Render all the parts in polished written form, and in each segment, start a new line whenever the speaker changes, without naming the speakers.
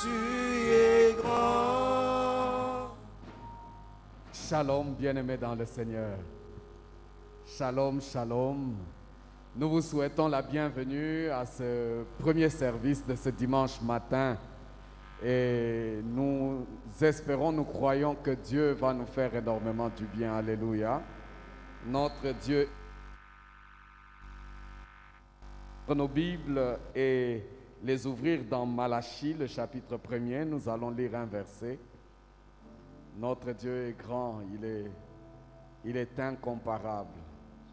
tu es grand.
Shalom, bien-aimés dans le Seigneur. Shalom, shalom. Nous vous souhaitons la bienvenue à ce premier service de ce dimanche matin. Et nous espérons, nous croyons que Dieu va nous faire énormément du bien. Alléluia. Notre Dieu. Nos Bibles et les ouvrir dans Malachie, le chapitre 1er. Nous allons lire un verset. Notre Dieu est grand, il est incomparable.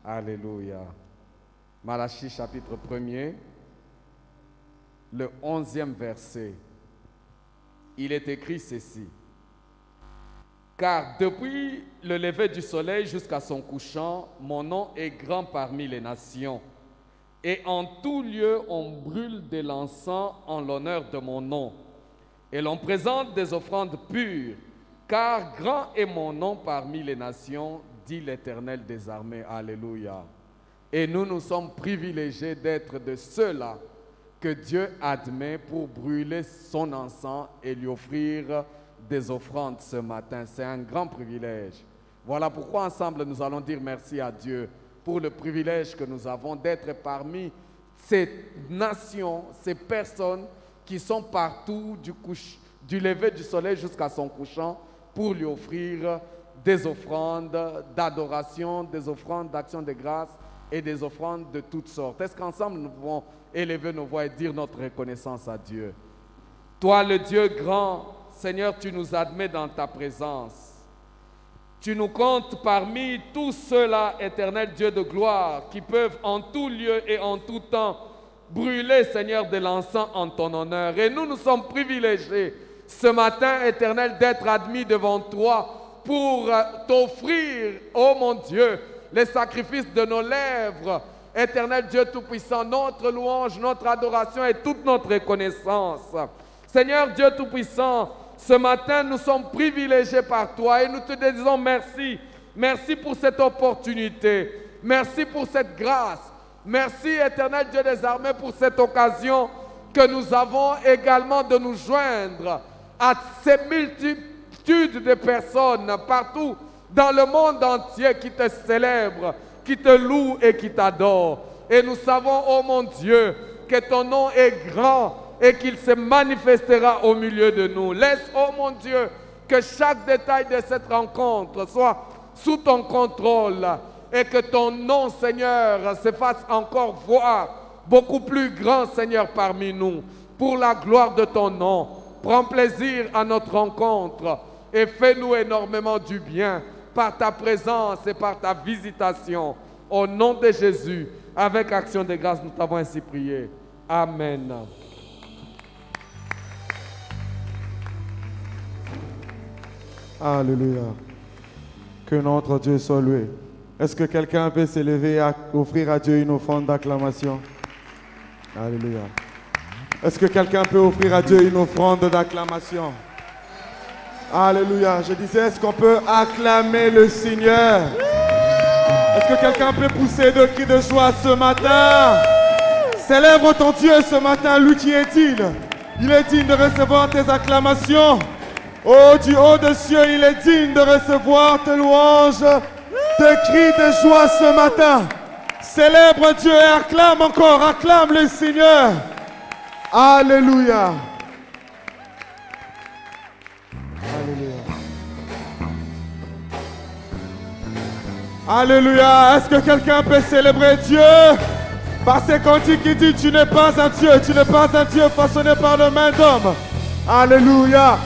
Alléluia. Malachie chapitre 1er, le 11e verset. Il est écrit ceci. Car depuis le lever du soleil jusqu'à son couchant, mon nom est grand parmi les nations. Et en tout lieu, on brûle de l'encens en l'honneur de mon nom. Et l'on présente des offrandes pures, car grand est mon nom parmi les nations, dit l'Éternel des armées. Alléluia. Et nous sommes privilégiés d'être de ceux-là que Dieu admet pour brûler son encens et lui offrir des offrandes ce matin. C'est un grand privilège. Voilà pourquoi ensemble nous allons dire merci à Dieu pour le privilège que nous avons d'être parmi ces nations, ces personnes qui sont partout du lever du soleil jusqu'à son couchant pour lui offrir des offrandes d'adoration, des offrandes d'action de grâce et des offrandes de toutes sortes. Est-ce qu'ensemble nous pouvons élever nos voix et dire notre reconnaissance à Dieu? Toi, le Dieu grand, Seigneur, tu nous admets dans ta présence. Tu nous comptes parmi tous ceux-là, éternel Dieu de gloire, qui peuvent en tout lieu et en tout temps brûler, Seigneur, de l'encens en ton honneur. Et nous sommes privilégiés ce matin, éternel, d'être admis devant toi pour t'offrir, oh mon Dieu, les sacrifices de nos lèvres. Éternel Dieu Tout-Puissant, notre louange, notre adoration et toute notre reconnaissance. Seigneur Dieu Tout-Puissant, ce matin, nous sommes privilégiés par toi et nous te disons merci. Merci pour cette opportunité. Merci pour cette grâce. Merci, éternel Dieu des armées, pour cette occasion que nous avons également de nous joindre à ces multitudes de personnes partout dans le monde entier qui te célèbrent, qui te louent et qui t'adorent. Et nous savons, oh mon Dieu, que ton nom est grand et qu'il se manifestera au milieu de nous. Laisse, oh mon Dieu, que chaque détail de cette rencontre soit sous ton contrôle et que ton nom, Seigneur, se fasse encore voir beaucoup plus grand, Seigneur, parmi nous. Pour la gloire de ton nom, prends plaisir à notre rencontre et fais-nous énormément du bien par ta présence et par ta visitation. Au nom de Jésus, avec action de grâce, nous t'avons ainsi prié. Amen.
Alléluia. Que notre Dieu soit loué. Est-ce que quelqu'un peut s'élever et offrir à Dieu une offrande d'acclamation? Alléluia. Est-ce que quelqu'un peut offrir à Dieu une offrande d'acclamation? Alléluia. Je disais, est-ce qu'on peut acclamer le Seigneur? Est-ce que quelqu'un peut pousser de cris de joie ce matin? Célèbre ton Dieu ce matin, lui qui est digne. Il est digne de recevoir tes acclamations. Oh, du haut des cieux, il est digne de recevoir tes louanges, tes cris de joie ce matin. Célèbre Dieu et acclame encore, acclame le Seigneur. Alléluia. Alléluia. Alléluia. Est-ce que quelqu'un peut célébrer Dieu? Par ces cantiques qui dit, tu n'es pas un Dieu, tu n'es pas un Dieu façonné par les mains d'homme. Alléluia.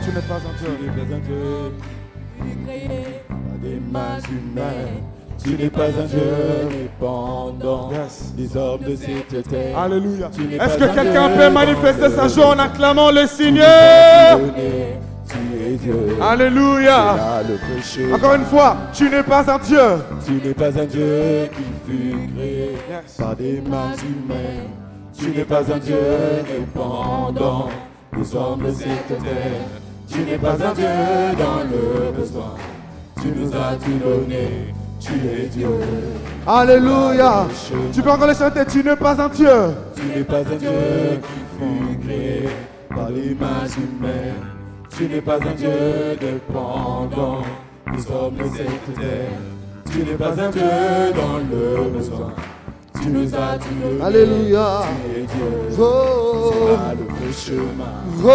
Tu n'es pas un Dieu.
Tu n'es pas un Dieu. Tu es créé par des mains humaines. Tu n'es pas un Dieu répandant des orbes de cette terre.
Alléluia. Est-ce que quelqu'un peut manifester sa joie en acclamant le Seigneur?
Tu es Dieu.
Alléluia. Encore une fois, tu n'es pas un Dieu.
Tu n'es pas un Dieu qui fut créé par des mains humaines. Tu n'es pas un Dieu répandant des orbes de cette terre. Tu n'es pas un Dieu dans le besoin. Tu nous as tout donné. tu es Dieu.
Alléluia. Tu peux encore le chanter, tu n'es pas un Dieu.
Tu n'es pas un Dieu qui fut créé par les mains humaines. Tu n'es pas un Dieu dépendant des hommes de cette terre. Tu n'es pas un Dieu dans le besoin. Tu nous as tués.
Alléluia.
Tu es Dieu.
Oh.
C'est là le vrai chemin.
Oh.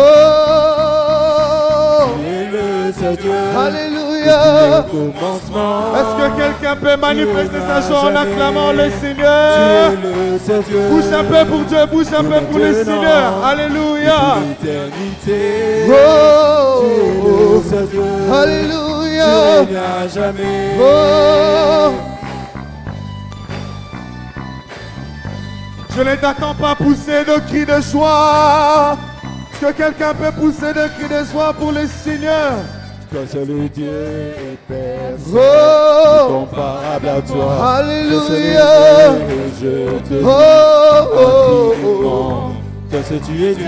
Tu es le seul Dieu.
Alléluia.
Depuis le commencement.
Est-ce que quelqu'un peut manifester sa joie en acclamant le
Tu es
Seigneur?
le seul Dieu.
Bouge un peu pour Dieu, bouge un peu pour le Seigneur. Alléluia.
L'éternité.
Oh.
Tu es le seul Dieu.
Alléluia.
Tu n'as jamais.
Oh. Je ne t'attends pas pousser de cris de joie. Est-ce que quelqu'un peut pousser de cris de joie pour le Seigneur?
Toi seul Dieu et personne
Oh.
comparable à toi.
Alléluia.
Je te
Oh, oh,
infiniment. Toi seul tu es dit.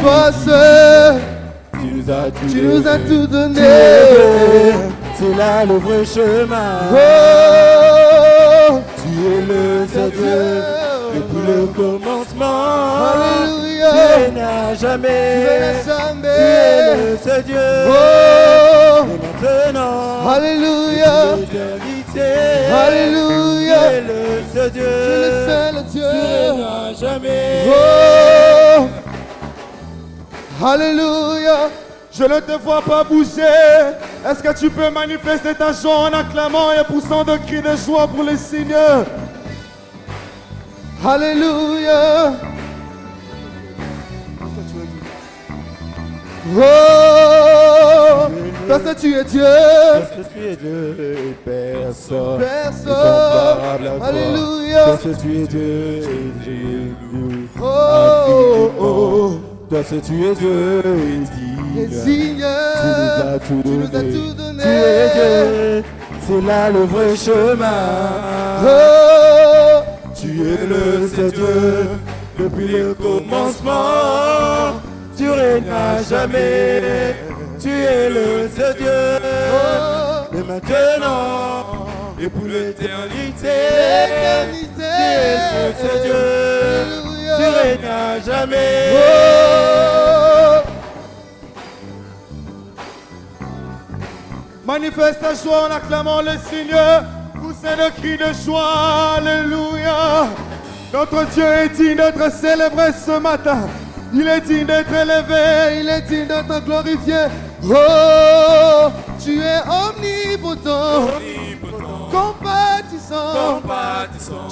Toi seul,
Tu nous as tout
tu nous as tout
Tu
donné.
es vrai. C'est là le vrai chemin.
Oh,
Tu es le seul Dieu depuis le commencement.
Alléluia.
Tu n'as jamais.
Tu n'as
Tu
jamais.
es le seul Dieu.
Oh,
Et maintenant.
Alléluia.
L'éternité.
Alléluia.
Tu es le seul Dieu.
Tu es le seul
Tu
Dieu.
n'as jamais.
Oh, Alléluia. Je ne te vois pas bouger. Est-ce que tu peux manifester ta joie en acclamant et poussant de cris de joie pour le Seigneur? Alléluia. Oh, parce que tu es Dieu.
Parce que tu es Dieu et personne.
Personne.
Incomparable à toi.
Alléluia.
Parce que tu es Dieu et Dieu.
Oh, oh, oh.
Toi seul tu es Dieu et
Et
digne.
Seigneur,
Tu nous as tout
tu nous as
donné.
tout donné.
Tu es Dieu, c'est là le vrai chemin.
Oh,
Tu es le seul Dieu depuis le commencement. Tu règnes à jamais. Tu es le seul Dieu.
oh,
Et maintenant et pour l'éternité.
l'éternité.
Tu es le seul Dieu.
Alléluia.
Tu règnes à jamais.
Oh. Manifeste ta joie en acclamant le Seigneur. Poussez le cri de joie. Alléluia. Notre Dieu est digne d'être célébré ce matin. Il est digne d'être élevé. Il est digne d'être glorifié. Oh, tu es omnipotent. Compatissant.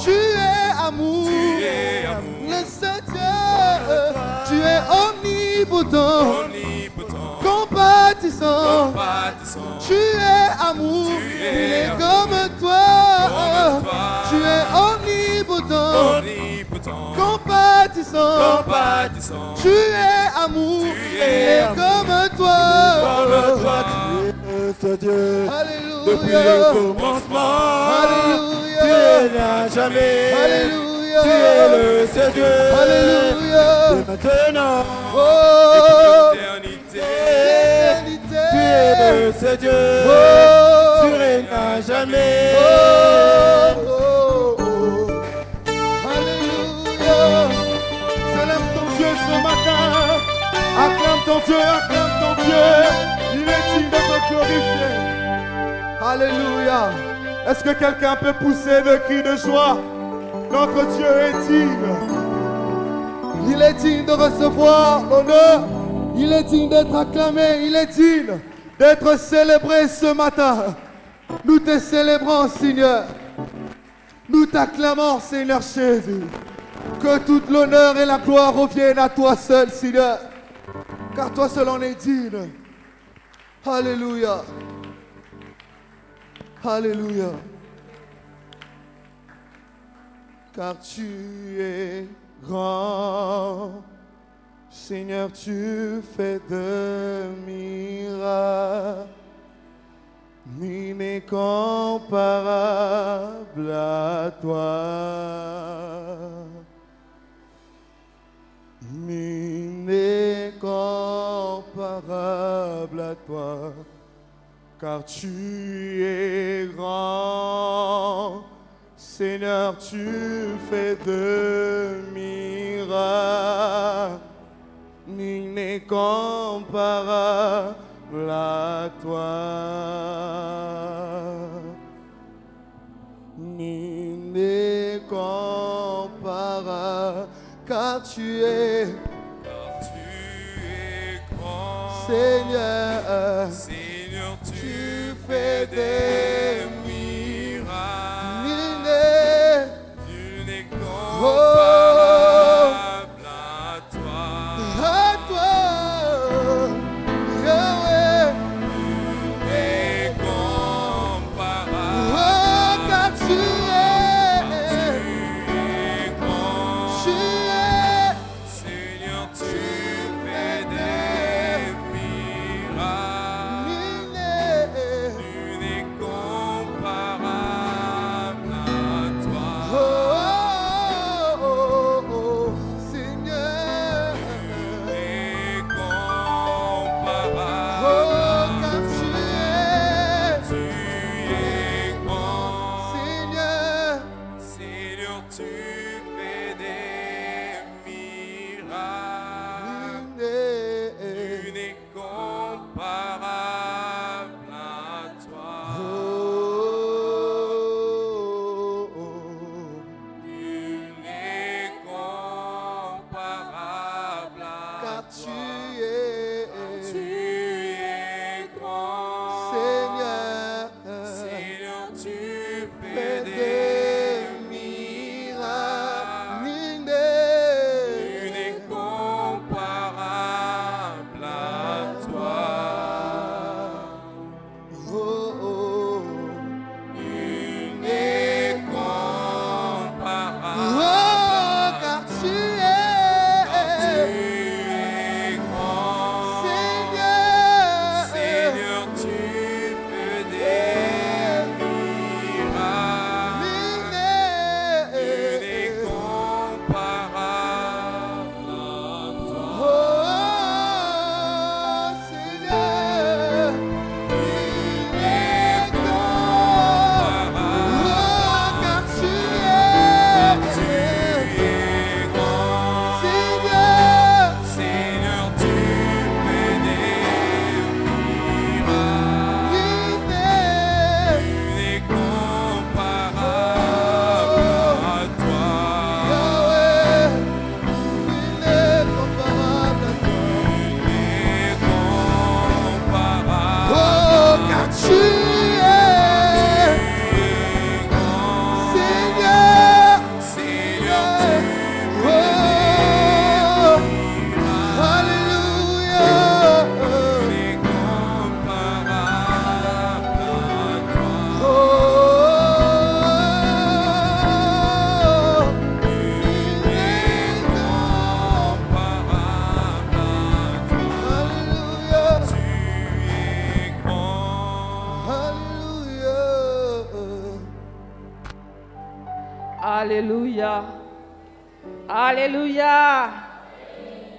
Tu es amour. Le seul Dieu. Tu es omnipotent. Compatissant. Tu es amour. Il est comme toi. Tu es omnipotent. Compatissant. Tu es amour. Il est comme toi.
Tu es Dieu. Depuis
Alléluia.
le commencement.
Alléluia.
Tu n'as jamais.
Alléluia.
Tu es le seul Dieu.
Alléluia.
Et maintenant.
Oh,
L'éternité.
l'éternité.
Tu es le seul Dieu.
Oh,
Tu règnes à jamais.
oh, oh, oh. Alléluia. Célèbre ton Dieu ce matin. Acclame ton Dieu, acclame ton Dieu. Il est digne d'être glorifié. Alléluia. Est-ce que quelqu'un peut pousser de cris de joie? Notre Dieu est digne. Il est digne de recevoir l'honneur. Il est digne d'être acclamé. Il est digne d'être célébré ce matin. Nous te célébrons, Seigneur. Nous t'acclamons, Seigneur Jésus. Que toute l'honneur et la gloire reviennent à toi seul, Seigneur. Car toi seul en es digne. Alléluia. Alléluia. Car tu es grand. Seigneur, tu fais de miracles. Nul n'est comparable à toi. Nul n'est comparable à toi, car tu es grand. Seigneur, tu fais de miracles. Nul n'est comparable à toi. Nul n'est comparable, car tu es grand. Seigneur,
Seigneur,
tu fais des miracles. Nul n'est
comparable à toi.
à toi, Yahweh.
Nul n'est comparable.
Oh, car tu es
grand.
Tu es
Seigneur, tu fais des miracles. Nul n'est comparable à toi.
Seigneur.
Nul n'est comparable.
Oh, car tu
Tu es grand.
Seigneur.
Seigneur, tu fais des miracles. Nul n'est comparable à toi. Nul n'est comparable à
Car
toi.
tu
Tu
es
es grand.
Seigneur.
Seigneur, tu
Fais
fais
des
des
miracles.
miracles.
Nul
Nul n'est comparable à toi. Nul n'est comparable.
Car tu es
grand.
Seigneur.
Seigneur, tu fais des miracles. Nul n'est comparable à toi.
Seigneur.
Nul n'est comparable.
Car tu
Tu
es
es grand.
Seigneur.
Seigneur, tu fais des miracles. Nul n'est comparable à toi.
Yahweh, il est comparable à toi.
Nul n'est comparable.
Oh, car tu es
grand.
Seigneur.
Seigneur, tu
Oh,
fais des miracles.
Alléluia.
Nul n'est comparable à toi.
Oh,
Nul n'est comparable à toi.
Alléluia.
Tu es grand.
Alléluia.
Alléluia. Alléluia.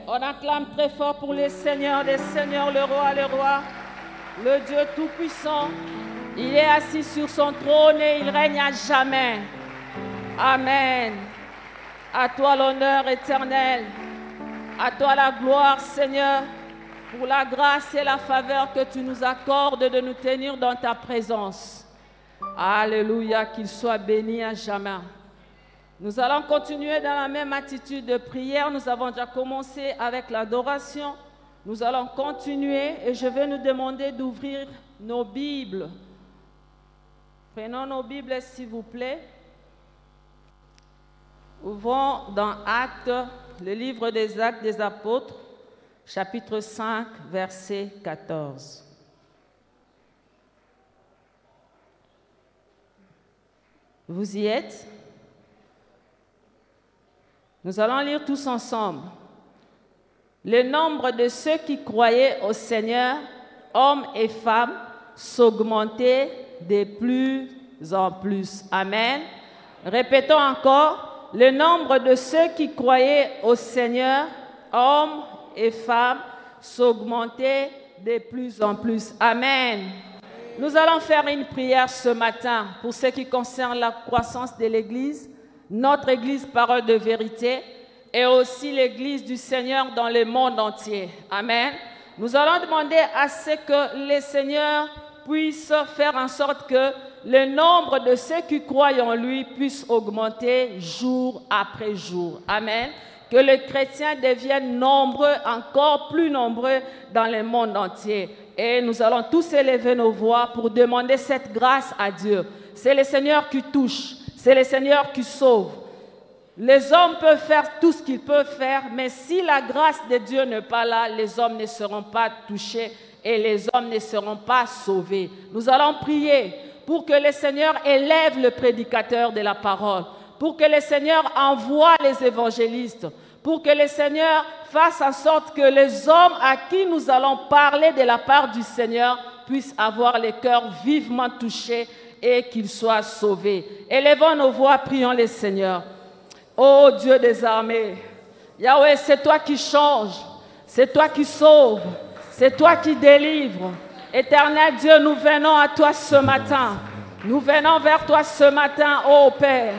On acclame très fort pour les seigneurs des seigneurs, le roi, le Dieu tout-puissant. Il est assis sur son trône et il règne à jamais. Amen. À toi l'honneur éternel. À toi la gloire, Seigneur, pour la grâce et la faveur que tu nous accordes de nous tenir dans ta présence. Alléluia, qu'il soit béni à jamais. Nous allons continuer dans la même attitude de prière. Nous avons déjà commencé avec l'adoration. Nous allons continuer et je vais nous demander d'ouvrir nos Bibles. Prenons nos Bibles, s'il vous plaît. Ouvrons dans Actes, le livre des Actes des Apôtres, chapitre 5, verset 14. Vous y êtes? Nous allons lire tous ensemble. Le nombre de ceux qui croyaient au Seigneur, hommes et femmes, s'augmentait de plus en plus. Amen. Répétons encore. Le nombre de ceux qui croyaient au Seigneur, hommes et femmes, s'augmentait de plus en plus. Amen. Nous allons faire une prière ce matin pour ce qui concerne la croissance de l'Église, notre Église Parole de Vérité et aussi l'Église du Seigneur dans le monde entier. Amen. Nous allons demander à ce que le Seigneur puisse faire en sorte que le nombre de ceux qui croient en lui puisse augmenter jour après jour. Amen. Que les chrétiens deviennent nombreux, encore plus nombreux dans le monde entier. Et nous allons tous élever nos voix pour demander cette grâce à Dieu. C'est le Seigneur qui touche, c'est le Seigneur qui sauve. Les hommes peuvent faire tout ce qu'ils peuvent faire, mais si la grâce de Dieu n'est pas là, les hommes ne seront pas touchés et les hommes ne seront pas sauvés. Nous allons prier pour que le Seigneur élève le prédicateur de la parole, pour que le Seigneur envoie les évangélistes, pour que le Seigneur fasse en sorte que les hommes à qui nous allons parler de la part du Seigneur puissent avoir les cœurs vivement touchés et qu'ils soient sauvés. Élevons nos voix, prions le Seigneur. Oh Dieu des armées, Yahweh, c'est toi qui changes, c'est toi qui sauves, c'est toi qui délivres. Éternel Dieu, nous venons à toi ce matin. Nous venons vers toi ce matin, ô Père.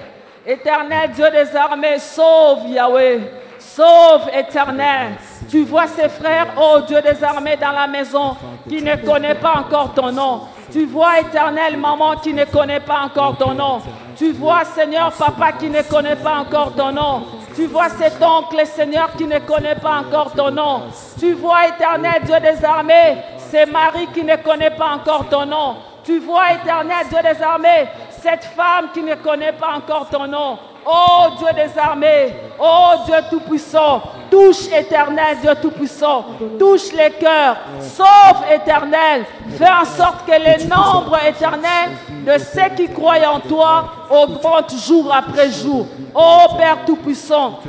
Éternel Dieu des armées, sauve Yahweh, sauve Éternel. Tu vois ces frères, ô Dieu des armées, dans la maison qui ne connaît pas encore ton nom. Tu vois, Éternel, maman qui ne connaît pas encore ton nom. Tu vois, Seigneur, papa qui ne connaît pas encore ton nom. Tu vois cet oncle, Seigneur, qui ne connaît pas encore ton nom. Tu vois, Éternel, Dieu des armées, c'est Marie qui ne connaît pas encore ton nom. Tu vois, Éternel, Dieu des armées, cette femme qui ne connaît pas encore ton nom. Oh Dieu des armées, oh Dieu Tout-Puissant, touche Éternel, Dieu Tout-Puissant, touche les cœurs, sauve Éternel, fais en sorte que le nombre éternel de ceux qui croient en toi augmente jour après jour. Oh Père Tout-Puissant,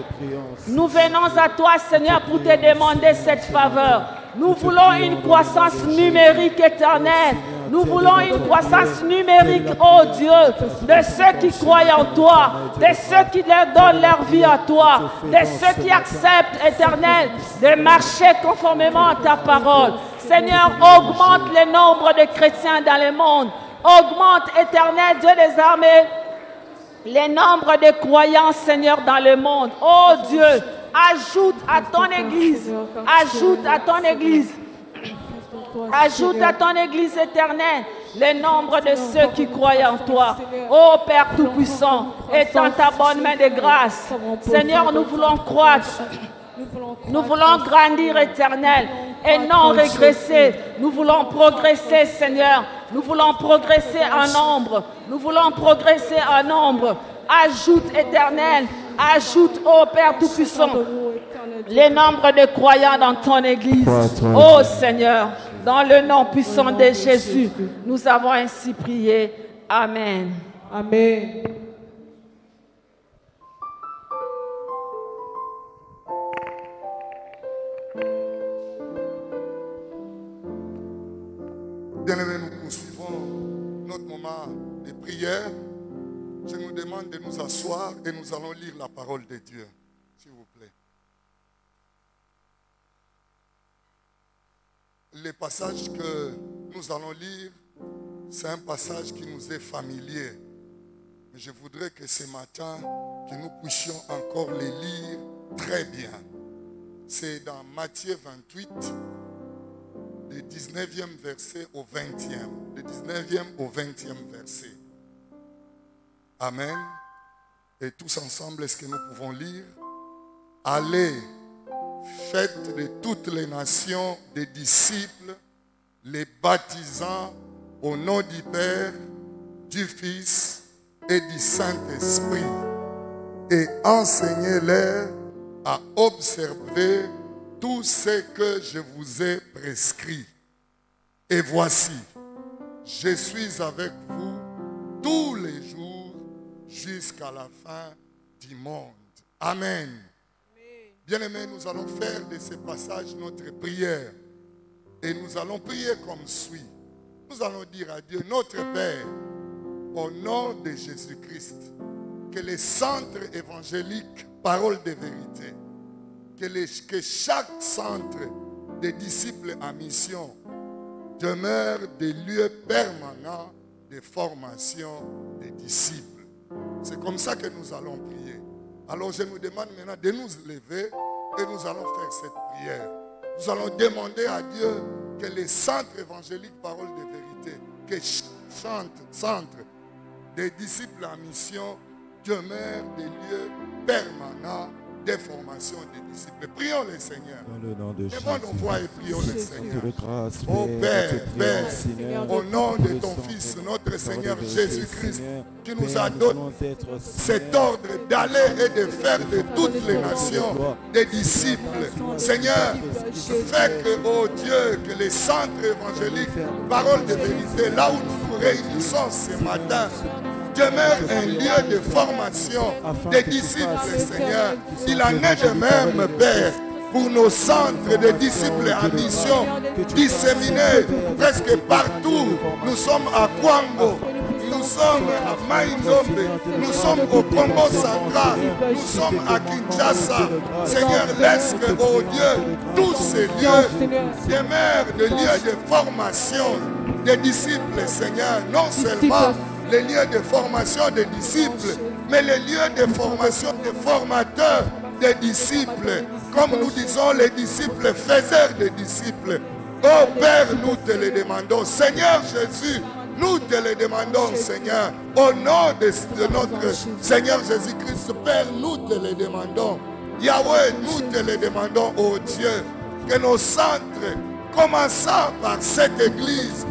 nous venons à toi Seigneur pour te demander cette faveur. Nous voulons une croissance numérique éternelle. Nous voulons une croissance numérique, oh Dieu, de ceux qui croient en toi, de ceux qui leur donnent leur vie à toi, de ceux qui acceptent, éternel, de marcher conformément à ta parole. Seigneur, augmente le nombre de chrétiens dans le monde. Augmente, éternel Dieu des armées, le nombre de croyants, Seigneur, dans le monde. Oh Dieu, ajoute à ton Église, ajoute à ton Église. Ajoute à ton Église éternelle le nombre de ceux qui croient en toi. Ô Père Tout-Puissant, étends ta bonne main de grâce. Seigneur, nous voulons croître. Nous voulons grandir éternel et non régresser. Nous voulons progresser, Seigneur. Nous voulons progresser en nombre. Nous voulons progresser en nombre. Ajoute éternel. Ajoute, ô Père Tout-Puissant, les nombres de croyants dans ton Église. Ô Seigneur, dans le nom puissant de Jésus, nous avons ainsi prié. Amen.
Amen.
Bien-aimés, nous poursuivons notre moment de prière. Je nous demande de nous asseoir et nous allons lire la parole de Dieu, s'il vous plaît. Le passage que nous allons lire, c'est un passage qui nous est familier. Mais je voudrais que ce matin, que nous puissions encore le lire très bien. C'est dans Matthieu 28, du 19e verset au 20e. Du 19e au 20e verset. Amen. Et tous ensemble, est-ce que nous pouvons lire? Allez, faites de toutes les nations des disciples, les baptisant au nom du Père, du Fils et du Saint-Esprit, et enseignez-leur à observer tout ce que je vous ai prescrit. Et voici, je suis avec vous tous les jours jusqu'à la fin du monde. Amen. Bien-aimés, nous allons faire de ce passage notre prière. Et nous allons prier comme suit. Nous allons dire à Dieu, notre Père, au nom de Jésus-Christ, que les centres évangéliques, parole de vérité, que chaque centre des disciples en mission demeure des lieux permanents de formation des disciples. C'est comme ça que nous allons prier. Alors je nous demande maintenant de nous lever et nous allons faire cette prière. Nous allons demander à Dieu que les centres évangéliques Parole de Vérité, que chaque centre des disciples en mission demeure des lieux permanents de formation des disciples. Prions le Seigneur.
Dans le nom de Jésus.
Lèvons nos voix et prions le Seigneur.
De grâce,
Ô
Père,
Père,
te
Père,
prions, Seigneur,
au nom de ton
pour le
Fils,
centre,
notre
Parole
Seigneur
de vérité,
Jésus-Christ,
Seigneur.
qui nous
Père,
a
nous
donné
voulons être,
cet
Seigneur,
ordre d'aller et de faire de toutes les nations des disciples. Seigneur, fais que, oh Dieu, que les centres évangéliques, Parole de Vérité, là où nous nous réunissons ce matin, demeure un lieu de formation des disciples, Seigneur. Il en est de même, Père, pour nos centres de disciples en mission disséminés presque partout. Nous sommes à Kwango, nous sommes à Maïndombe, nous sommes au Congo central, nous sommes à Kinshasa. Seigneur, laisse que, oh Dieu, tous ces lieux demeurent des lieux de formation des disciples, Seigneur. Non seulement les lieux de formation des disciples, mais les lieux de formation des formateurs des disciples. Comme nous disons, les disciples faiseurs des disciples. Oh Père, nous te le demandons. Seigneur Jésus, nous te le demandons, Seigneur. Au nom de notre Seigneur Jésus-Christ, Père, nous te le demandons. Yahweh, nous te le demandons, oh Dieu, que nos centres, commençant par cette église,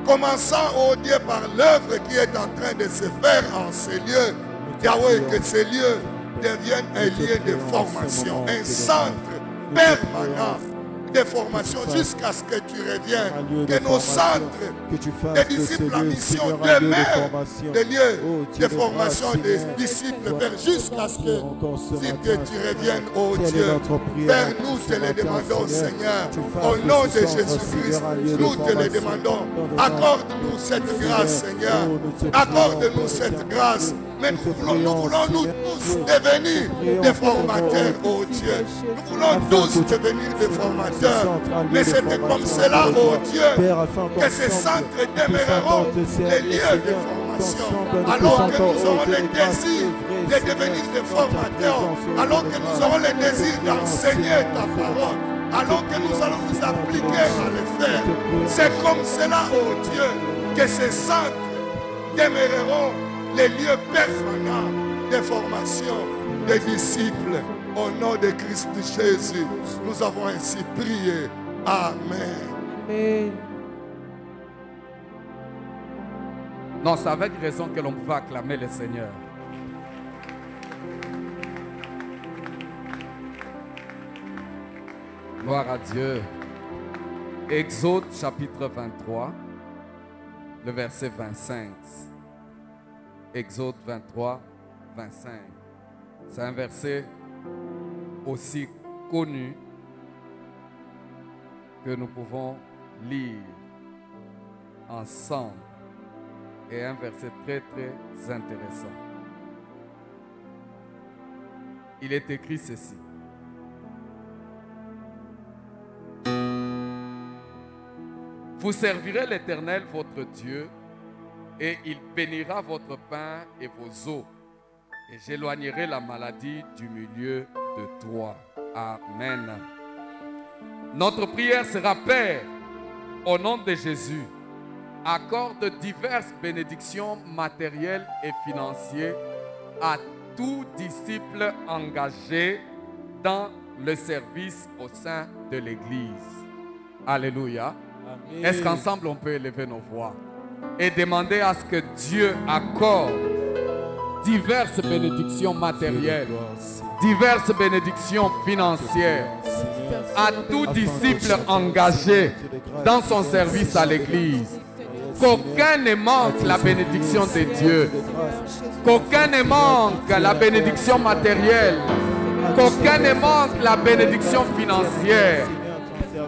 commençant, oh Dieu, par l'œuvre qui est en train de se faire en ces lieux, Yahweh, que ces lieux deviennent un lieu de formation, un centre permanent de formation jusqu'à ce que tu reviennes, que nos centres des disciples en mission demeurent des lieux de formation des disciples, Père, jusqu'à ce que tu reviennes, oh Dieu. Père, nous te le demandons, Seigneur, au nom de Jésus-Christ, nous te le demandons. Accorde-nous cette grâce, Seigneur. Accorde-nous cette grâce. Mais nous voulons nous tous devenir des formateurs, oh Dieu. Nous voulons tous devenir des formateurs. Mais c'est comme cela, oh Dieu, que ces centres demeureront les lieux de formation. Alors que nous aurons le désir de devenir des formateurs. Alors que nous aurons le désir d'enseigner ta parole. Alors que nous allons nous appliquer à le faire. C'est comme cela, oh Dieu, que ces centres demeureront les lieux permanents de formation des disciples. Au nom de Christ Jésus, nous avons ainsi prié. Amen.
Amen.
Non, c'est avec raison que l'on peut acclamer le Seigneur. Gloire à Dieu. Exode chapitre 23, le verset 25. Exode 23, 25. C'est un verset aussi connu que nous pouvons lire ensemble. Et un verset très très intéressant. Il est écrit ceci. Vous servirez l'Éternel votre Dieu et il bénira votre pain et vos eaux. Et j'éloignerai la maladie du milieu de toi. Amen. Notre prière sera, Père, au nom de Jésus, accorde diverses bénédictions matérielles et financières à tout disciple engagé dans le service au sein de l'Église. Alléluia. Est-ce qu'ensemble on peut élever nos voix et demander à ce que Dieu accorde diverses bénédictions matérielles, diverses bénédictions financières à tout disciple engagé dans son service à l'Église. Qu'aucun ne manque la bénédiction de Dieu. Qu'aucun ne manque la bénédiction matérielle. Qu'aucun ne manque la bénédiction financière.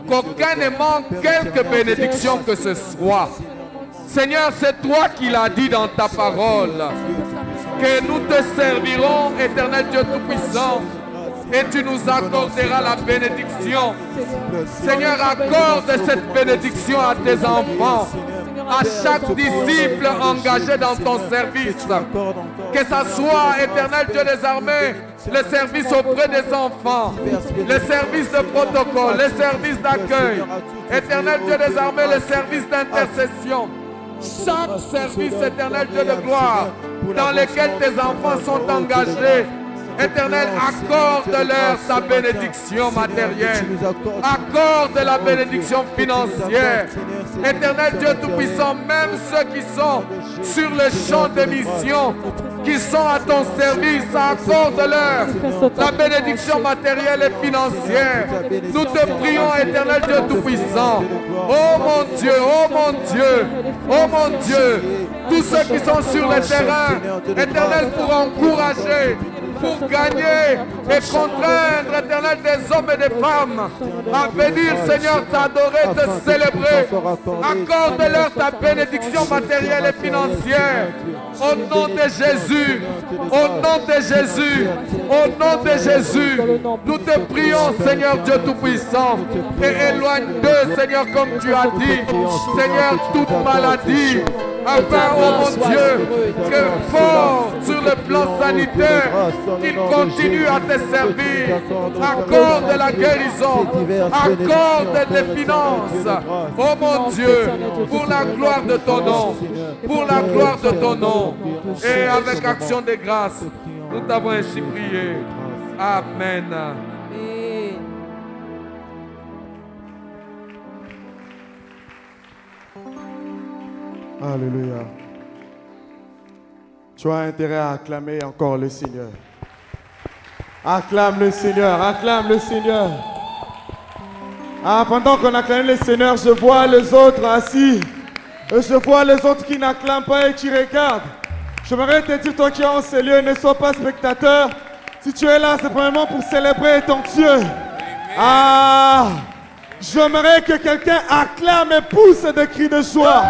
Qu'aucun ne manque quelque bénédiction que ce soit. Seigneur, c'est toi qui l'as dit dans ta parole. Que nous te servirons, éternel Dieu Tout-Puissant, et tu nous accorderas la bénédiction. Seigneur, accorde cette bénédiction à tes enfants, à chaque disciple engagé dans ton service. Que ça soit, Éternel Dieu des armées, le service auprès des enfants, le service de protocole, le service d'accueil. Éternel Dieu des armées, le service d'intercession. Chaque service, Éternel Dieu de gloire, dans lequel tes enfants sont engagés. Éternel, accorde-leur ta bénédiction matérielle. Accorde la bénédiction financière. Éternel Dieu Tout-Puissant, même ceux qui sont sur le champ de mission, qui sont à ton service, accorde-leur la bénédiction matérielle et financière. Nous te prions, Éternel Dieu Tout-Puissant. Oh mon Dieu, oh mon Dieu, oh mon Dieu. Tous ceux qui sont sur le terrain, Éternel, pour encourager, pour gagner et contraindre, Éternel, des hommes et des femmes à venir, Seigneur, t'adorer, te célébrer. Accorde-leur ta bénédiction matérielle et financière. Au nom de Jésus, au nom de Jésus, au nom de Jésus, nous te prions, Seigneur Dieu Tout-Puissant, et éloigne d'eux, Seigneur, comme tu as dit, Seigneur, toute maladie, afin, oh mon Dieu, que fort sur le plan sanitaire, qu'il continue à te servir. Accorde la guérison, accorde les finances, oh mon Dieu, pour la gloire de ton nom, pour la gloire de ton nom. Et avec action de grâce, nous t'avons ainsi prié. Amen.
Alléluia. Tu as intérêt à acclamer encore le Seigneur. Acclame le Seigneur, acclame le Seigneur. Ah, pendant qu'on acclame le Seigneur, je vois les autres assis. Et je vois les autres qui n'acclament pas et qui regardent. J'aimerais te dire, toi qui es en ce lieu, ne sois pas spectateur. Si tu es là, c'est vraiment pour célébrer ton Dieu. Ah, j'aimerais que quelqu'un acclame et pousse des cris de joie.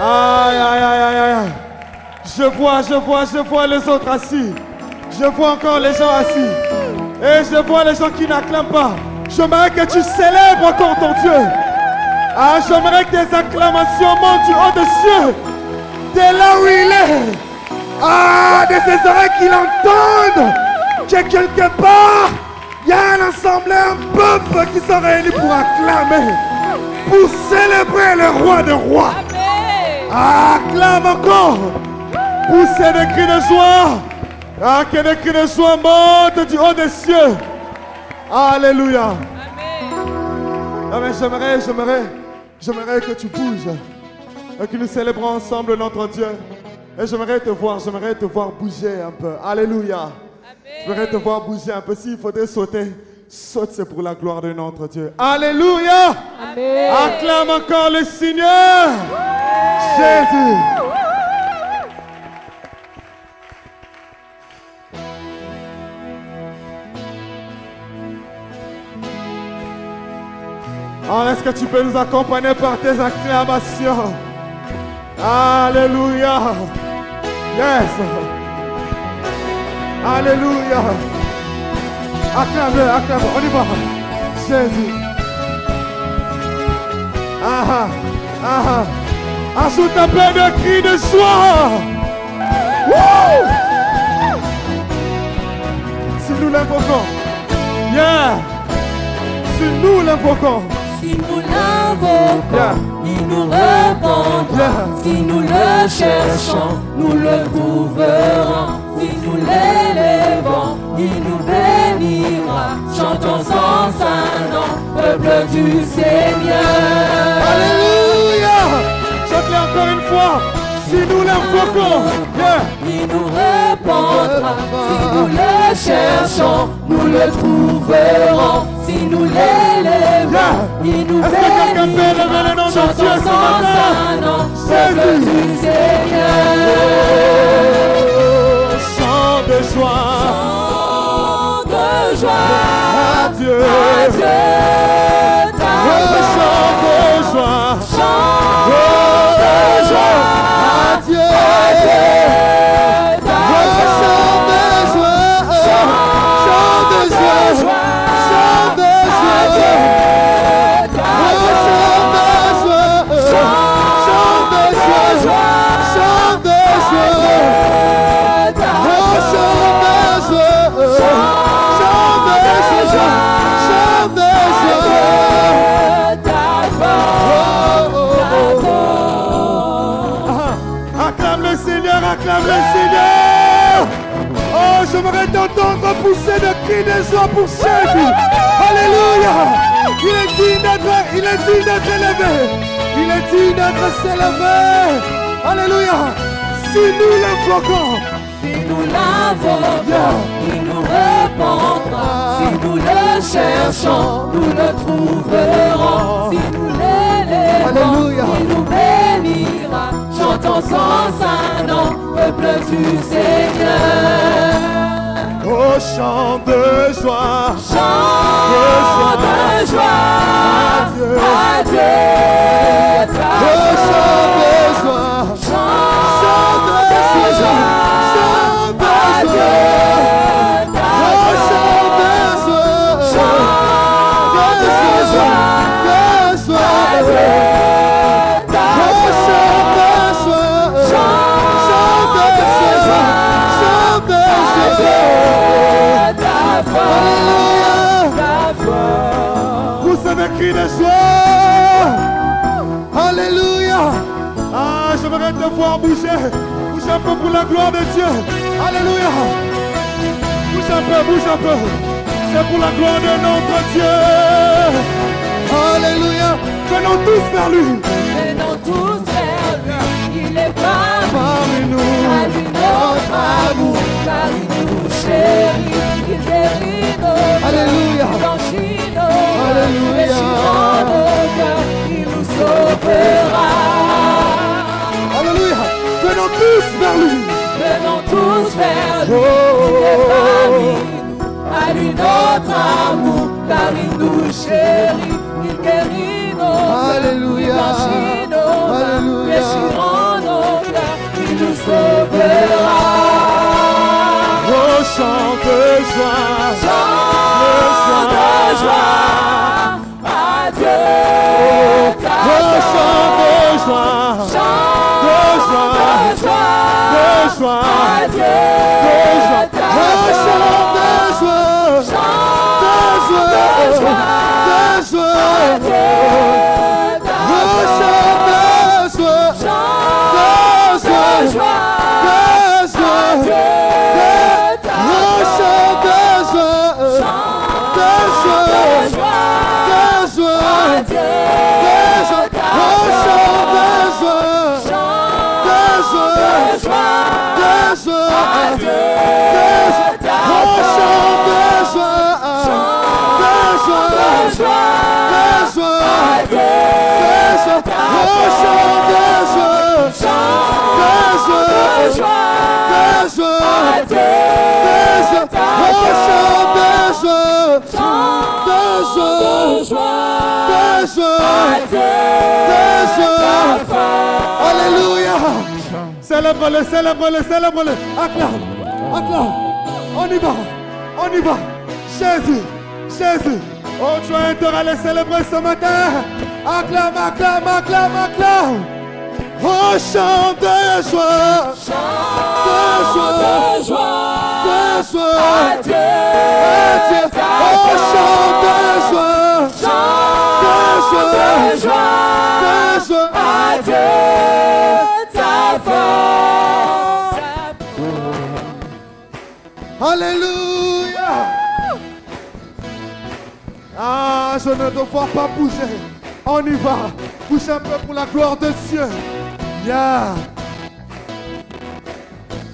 Aïe, aïe, aïe, aïe, aïe. Je vois les autres assis. Je vois encore les gens assis. Et je vois les gens qui n'acclament pas. J'aimerais que tu célèbres encore ton Dieu. Ah, j'aimerais que tes acclamations montent du haut des cieux. De là où il est. Ah, de ses oreilles qu'il entende. Que quelque part, il y a un ensemble, un peuple qui sont réunis pour acclamer. Pour célébrer le roi des rois. Acclame encore. Poussez des cris de joie. Ah, que des cris de joie montent du haut des cieux. Alléluia. Ah, mais j'aimerais que tu bouges. Et que nous célébrons ensemble notre Dieu. Et j'aimerais te voir bouger un peu. Alléluia. J'aimerais te voir bouger un peu. S'il faudrait sauter, saute, c'est pour la gloire de notre Dieu. Alléluia. Amen. Acclame encore le Seigneur. Jésus. Alors, est-ce que tu peux nous accompagner par tes acclamations? Alléluia. Yes. Alléluia. Acclame-le, acclame. On y va. Jésus. Ah, ah. Ajoute un peu de cris de joie. Woo! Si nous l'invoquons. Yeah. Si nous l'invoquons.
Si nous l'invoquons, il nous répondra. Si nous le cherchons, nous le trouverons. Si nous l'élevons, il nous bénira. Chantons en saint nom, peuple du Seigneur.
Alléluia. Chante-le encore une fois. Si nous l'invoquons,
il nous répondra. Si nous le cherchons, nous le trouverons. Si nous l'élevons, il nous bénira. Chantons en saint nom, peuple du Seigneur.
Chant de joie.
Chant de joie.
À Dieu.
À Dieu.
Chant de joie.
Chant de joie.
À Dieu.
À Dieu.
Chant de joie. chante de joie. Acclame le Seigneur, acclame le Seigneur. Oh, j'aimerais t'entendre pousser de cris de joie pour Jésus. Alléluia. Il est digne d'être élevé. Il est digne d'être célébré. Alléluia. Si nous l'invoquons,
si nous l'invoquons, il nous répondra. Si nous le cherchons, nous le trouverons. Si nous l'élèvons, il nous bénira. Chantons son saint nom, peuple du Seigneur.
Oh, chant de joie,
chant de joie, adieu,
oh, chant de joie, chant de joie, chant de joie, oh, chant de joie, de joie, des cris de joie. Alléluia. Ah, j'aimerais te voir bouger. Bouge un peu pour la gloire de Dieu. Alléluia. Bouge un peu, bouge un peu. C'est pour la gloire de notre Dieu. Alléluia. Venons tous vers lui.
Venons tous vers lui. Il est parmi nous. À lui notre amour. Car il nous chérit. Il guérit nos
Alléluia.
Alléluia. Il nous sauvera.
Alléluia. Venons tous vers lui.
Venons tous vers lui. Il est parmi nous. À lui notre amour. Car il nous chérit. Il guérit nos cœurs.
Alléluia.
Alléluia. Déchirant nos cœurs. Il nous sauvera.
Oh, chant de joie.
Chant de joie. Adieu.
Oh, chant de joie. De joie. De joie.
Adieu.
De joie. Oh, chant de joie. De joie. De joie. Oh, chant de joie. De joie. Alléluia. Célèbre-le, célèbre-le, célèbre-le. Acclame, acclame. On y va, on y va. Jésus, Jésus. Oh, tu as intérêt à le célébrer ce matin. Acclame, acclame, acclame, acclame. Oh, chant de joie. De joie. De joie. Adieu. Oh, chant de joie. De joie. De joie.
Adieu. Ta force.
Alléluia. Ah, je ne te vois pas bouger. On y va. Bouge un peu pour la gloire de Dieu. Yeah.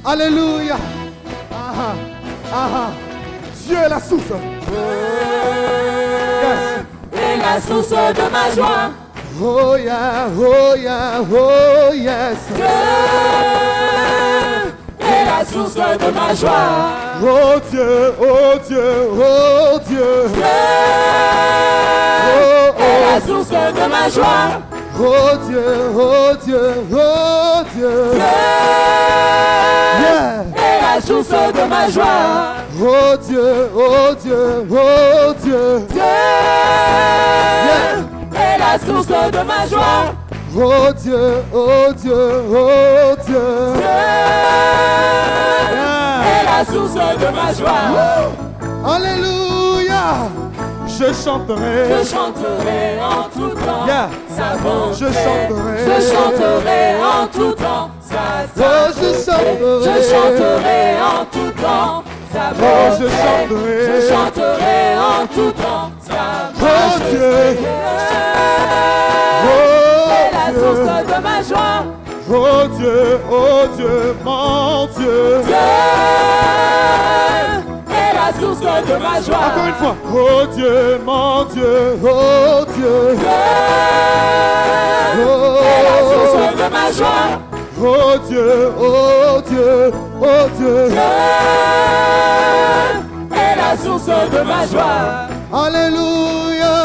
Alléluia. Ah, ah. Dieu est la source. Yes.
Et la source de ma joie.
Oh yeah, oh yeah, oh yes.
Dieu est la source de ma joie.
Oh Dieu, oh Dieu, oh Dieu.
Dieu est la source de ma joie.
Oh Dieu, oh Dieu, oh Dieu.
Dieu est la source de ma joie.
Oh Dieu, oh Dieu, oh Dieu.
Dieu est la source de ma joie.
Oh Dieu, oh Dieu, oh Dieu.
Dieu est la source de ma joie.
Alléluia. Je chanterai
en tout temps sa bonté.
Je chanterai
en tout temps sa sainteté.
je
chanterai en tout temps sa bonté.
Je
chanterai en tout temps sa bonté.
Oh Dieu,
Et la source de ma joie.
oh Dieu, mon Dieu.
Et la source de ma joie.
Encore une fois, oh Dieu, mon Dieu, oh Dieu.
Et la source de ma joie.
Oh Dieu, oh Dieu, oh Dieu.
Et la source de ma joie.
Alléluia.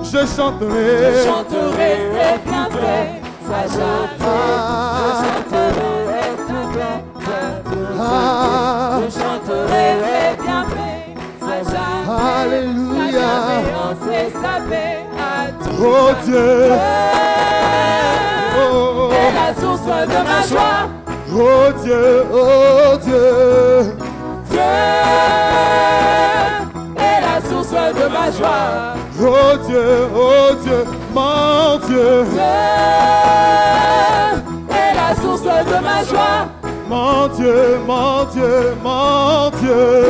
Je chanterai
ses bienfaits, sa joie. Je chanterai Je chanterai ses bienfaits, sa joie.
Alléluia.
Sa bienveillance et sa paix à tout.
Oh Dieu.
Et la source de ma joie.
Oh Dieu, oh Dieu.
Et la source de ma joie.
Oh Dieu, mon Dieu.
Et la source de ma joie.
Mon Dieu, mon Dieu, mon Dieu.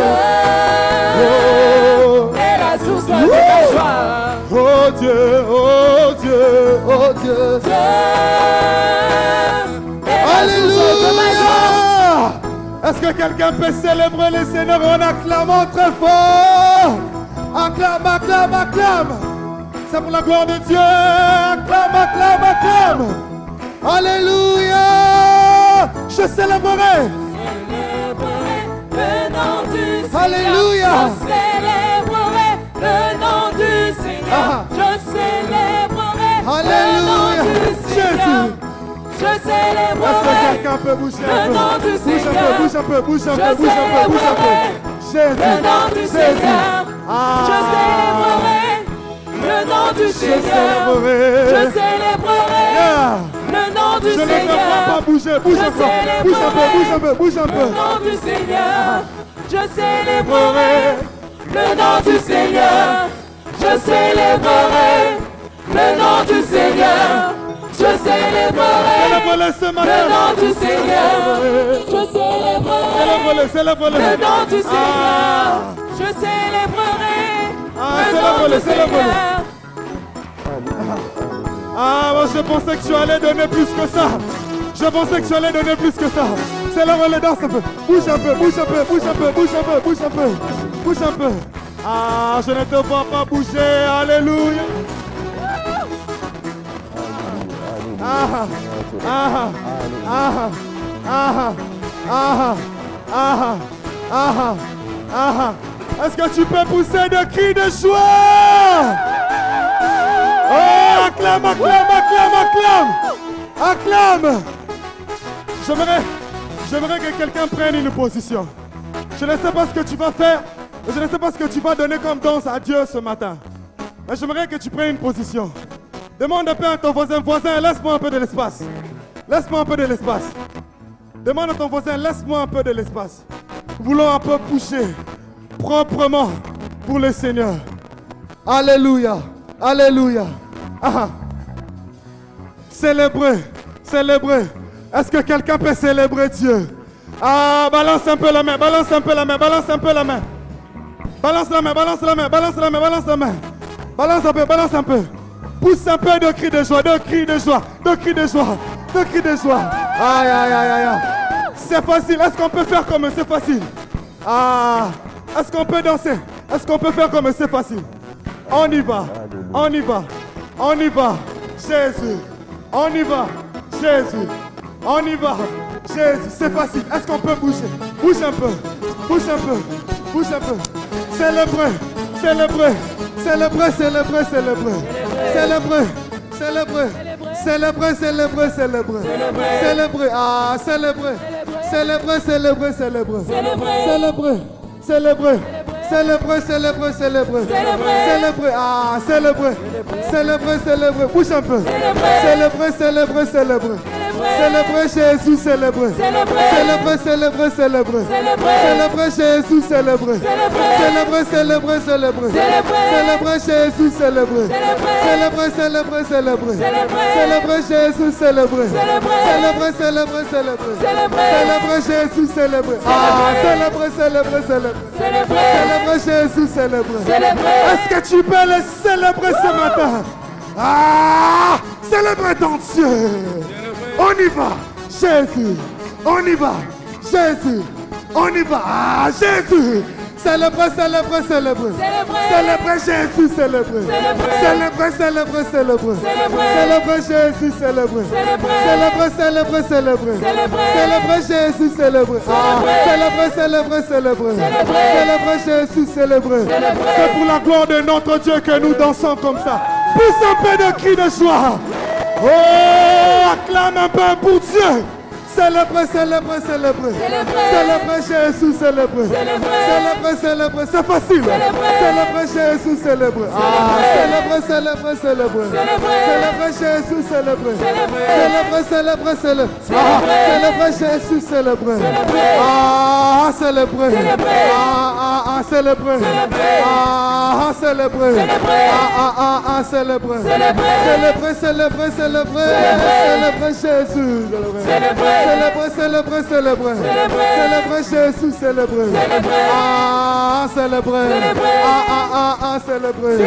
Et la source de ma joie.
Oh Dieu, oh Dieu, oh Dieu. Alléluia. Est-ce que quelqu'un peut célébrer le Seigneur en acclamant très fort? Acclame, acclame, acclame. C'est pour la gloire de Dieu. Acclame, acclame, acclame. Alléluia. Je célébrerai.
Le nom du Seigneur.
Alléluia.
Je célébrerai le nom du Seigneur. Je célébrerai le nom du Seigneur. Je célébrerai.
Est-ce que quelqu'un peut bouger un peu?
Le nom du Seigneur.
Bouge un peu, bouge un peu,
Je
bouge un peu, bouge un peu. Jésus.
Le nom du Seigneur. Je célébrerai le nom du Seigneur. Je célébrerai le nom du
Je ne
Seigneur.
veux pas bouger, bouge un peu, bouge un peu, bouge un peu, bouge un
Le
peu.
nom du Seigneur. Je célébrerai le nom du Seigneur. Je célébrerai le nom du Seigneur. Je célébrerai
Célèbre-le ce
le
matin.
nom du Seigneur. Je célébrerai
Célèbre-le, célèbre-le.
le nom du Seigneur. Je célébrerai le nom du Seigneur.
Ah, moi je pensais que tu allais donner plus que ça. Je pensais que tu allais donner plus que ça. Célèbre-le, danse un peu. Bouge un peu, bouge un peu, bouge un peu, bouge un peu, bouge un peu. Bouge un peu. Ah, je ne te vois pas bouger. Alléluia. Ah, ah, ah, ah, ah, ah, ah, ah. Est-ce que tu peux pousser des cris de joie? Oh, acclame, acclame, acclame, acclame. Acclame. J'aimerais que quelqu'un prenne une position. Je ne sais pas ce que tu vas faire. Je ne sais pas ce que tu vas donner comme danse à Dieu ce matin. Mais j'aimerais que tu prennes une position. Demande un peu à ton voisin, laisse-moi un peu de l'espace. Laisse-moi un peu de l'espace. Demande à ton voisin, laisse-moi un peu de l'espace. Voulons un peu pousser proprement pour le Seigneur. Alléluia. Alléluia. Ah. Célébrez. Célébrez. Est-ce que quelqu'un peut célébrer Dieu? Ah, balance un peu la main, balance un peu la main, balance un peu la main. Balance la main, balance la main, balance la main, balance la main. Balance un peu, balance un peu. Pousse un peu de cris de joie, de cris de joie, de cris de joie, de cris de joie. Aïe, aïe, aïe, aïe, aïe. C'est facile, est-ce qu'on peut faire comme c'est facile? Ah, est-ce qu'on peut danser? Est-ce qu'on peut faire comme c'est facile? On y va, on y va, on y va, Jésus. On y va, Jésus. On y va, Jésus. C'est facile, est-ce qu'on peut bouger? Bouge un peu, bouge un peu, bouge un peu. Célébrez, célébrez, célébrez, célébrez, célébrez. Célébrez, célébrez, célébrez, célébrez, célébrez. Célébrez, ah, célébrez. Célébrez, célébrez, célébrez. Célébrez, célébrez. Célébrez, célébrez, célébrez. Célébrez, ah, célébrez. Célébrez, célébrez. Bouge un peu. Célébrez, célébrez, célébrez. Célébrez Jésus, célébrez. Célébrez, célébrez, célébrez. Célébrez Jésus, célébrez. Célébrez, célébrez, célébrez. Célébrez Jésus, célébrez. Célébrez, célébrez, célébrez. Célébrez Jésus, célébrez. Célébrez, célébrez, célébrez. Célébrez Jésus, célébrez. Célébrez, célébrez, célébrez. Célébrez Jésus, célébrez. Est-ce que tu peux le célébrer ce matin? Célébrez ton Dieu. On y va. Jésus. On y va. Jésus. On y va. Jésus. Célébrez, célébrez, célébrez. Célébrez Jésus, célébrez. Célébrez, célébrez, célébrez. Célébrez Jésus, célébrez. Célébrez, célébrez, célébrez. Célébrez Jésus, célébrez. Célébrez, célébrez, célébrez. Célébrez Jésus, célébrez. C'est pour la gloire de notre Dieu que nous dansons comme ça. Pousse un peu de cris de joie. Oh, acclame un peu pour Dieu. Célébrez, célébrez, célébrez. Célébrez Jésus, célébrez. Célébrez, célébrez. C'est facile. Célébrez Jésus, célébrez. Célébrez, célébrez, célébrez. Célébrez Jésus, célébrez. Célébrez, célébrez, célébrez. Célébrez Jésus, célébrez. Célébrez. Célébrez. Célébrez. Célébrez. Célébrez, célébrez, célébrez. Célébrez Jésus, célébrez. Célébrez, célébrez, célébrez. Célébrez Jésus, célébrez. Célébrez. Célébrez.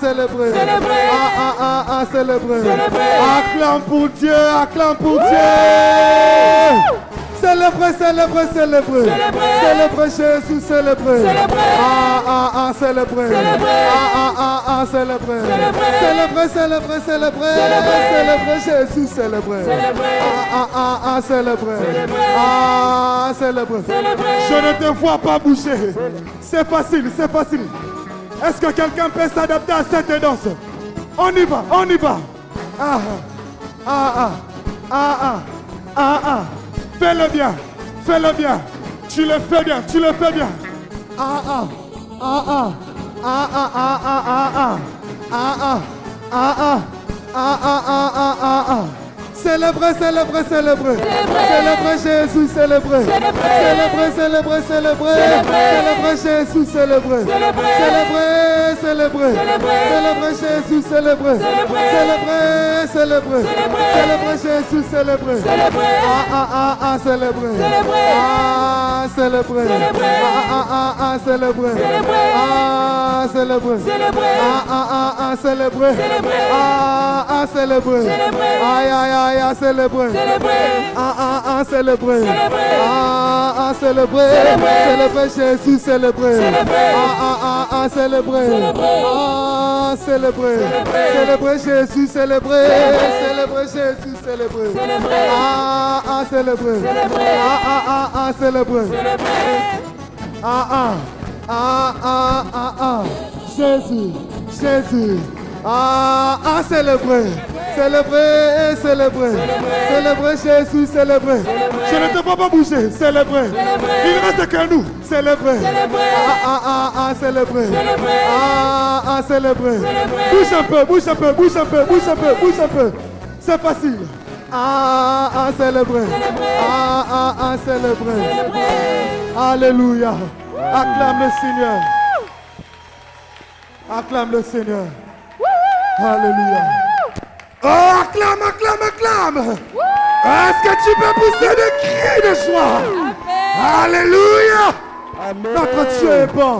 Célébrez. Célébrez. Acclame pour Dieu, acclame pour Dieu. Célébrez, célébrez, célébrez. Célébrez Jésus, célébrez. Célébrez. Célébrez. Célébrez, célébrez, célébrez. Célébrez Jésus, célébrez. Célébrez. Célébrez. Je ne te vois pas bouger. C'est facile, c'est facile. Est-ce que quelqu'un peut s'adapter à cette danse? On y va, on y va. Fais-le bien, fais-le bien. Tu le fais bien, tu le fais bien. Célébrez, célébrez, célébrez. Célébrez Jésus, célébrez. Célébrez, célébrez, célébrez. Célébrez Jésus, célébrez. Célébrez, célébrez. Célébrez Jésus, célébrez. Célébrez, célébrez. Célébrez Jésus, célébrez. Célébrez. Célébrez. Célébrez. Célébrez. Célébrez. Célébrez. Aïe, aïe, aïe, célébrez. Célébrez. Célébrez. Célébrez Jésus, célébrez. Célébrez. Célébrez. Célébrez Jésus, célébrez. Célébrez Jésus, célébrez. Célébrez. Célébrez. Jésus, Jésus. Célébrez. Célébrez, célébrez. Célébrez Jésus, célébrez. Je ne te vois pas bouger, célébrez. Il ne reste que nous, célébrez. Célébrez. Célébrez. Bouge un peu, bouge un peu, bouge un peu, bouge un peu, bouge un peu. C'est facile. Célébrez. Célébrez. Alléluia. Acclame le Seigneur. Acclame le Seigneur. Alléluia. Oh, acclame, acclame, acclame. Est-ce que tu peux pousser des cris de joie? Alléluia. Notre Dieu est bon.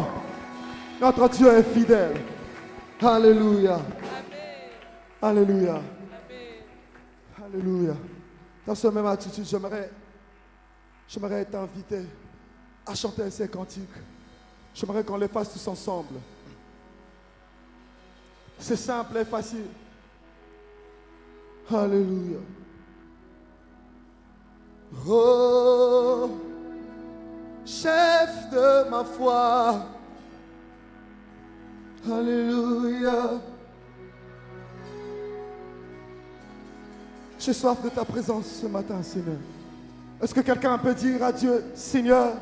Notre Dieu est fidèle. Alléluia. Alléluia. Alléluia. Dans cette même attitude, j'aimerais t'inviter à chanter ces cantiques. J'aimerais qu'on les fasse tous ensemble. C'est simple et facile. Alléluia. Oh, chef de ma foi. Alléluia. J'ai soif de ta présence ce matin, Seigneur. Est-ce que quelqu'un peut dire à Dieu, Seigneur,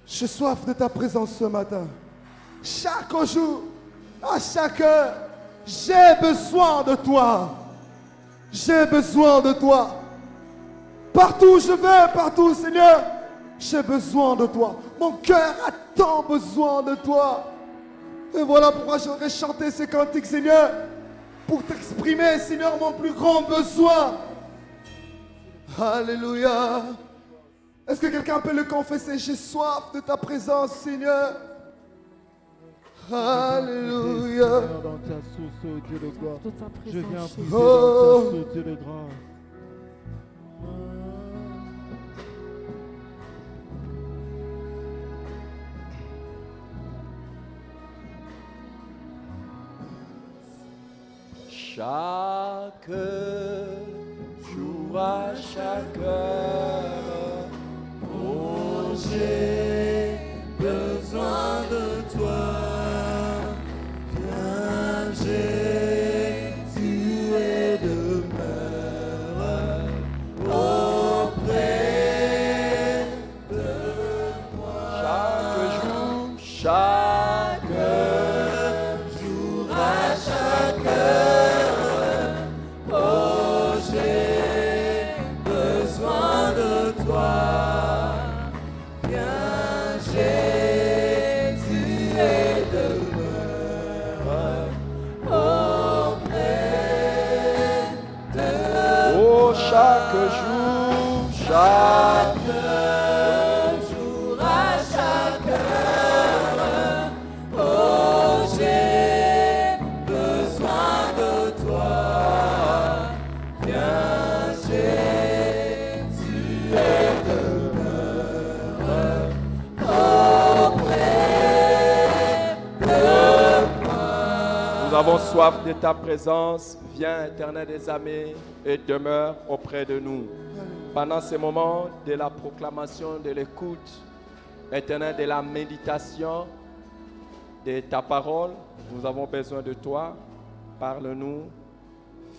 j'ai soif de ta présence ce matin. Chaque jour, à chaque heure, j'ai besoin de toi. J'ai besoin de toi. Partout où je vais, partout, Seigneur, j'ai besoin de toi. Mon cœur a tant besoin de toi. Et voilà pourquoi j'aurais chanté ces cantiques, Seigneur, pour t'exprimer, Seigneur, mon plus grand besoin. Alléluia. Est-ce que quelqu'un peut le confesser? J'ai soif de ta présence, Seigneur. Alléluia.
Dans ta source, ô Dieu de gloire.
De ta
Je viens
présence,
puiser
Oh.
dans ta source, Dieu de grâce.
Chaque jour à chaque heure, oh j'ai besoin de toi. Viens Jésus et demeure auprès de moi. Chaque jour à chaque heure, oh j'ai besoin de toi. Viens Jésus et demeure auprès de moi. Oh chaque jour à chaque heure, oh j'ai besoin de toi. Viens Jésus et demeure auprès de moi. Nous avons soif de ta présence. Viens, Éternel des armées, et demeure auprès de nous. Pendant ces moments de la proclamation, de l'écoute, Éternel, de la méditation de ta parole, nous avons besoin de toi. Parle-nous,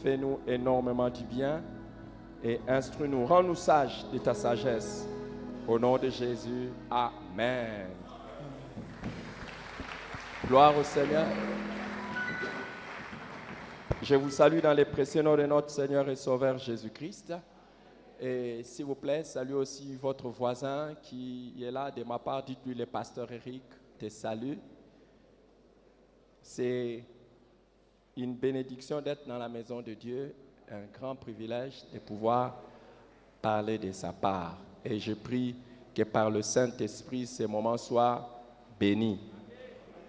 fais-nous énormément du bien et instruis-nous. Rends-nous sages de ta sagesse. Au nom de Jésus, Amen. Gloire au Seigneur. Je vous salue dans les précieux noms de notre Seigneur et Sauveur Jésus-Christ. Et s'il vous plaît, saluez aussi votre voisin qui est là de ma part. Dites-lui, le pasteur Eric te salue. C'est une bénédiction d'être dans la maison de Dieu, un grand privilège de pouvoir parler de sa part. Et je prie que par le Saint-Esprit, ces moments soient bénis.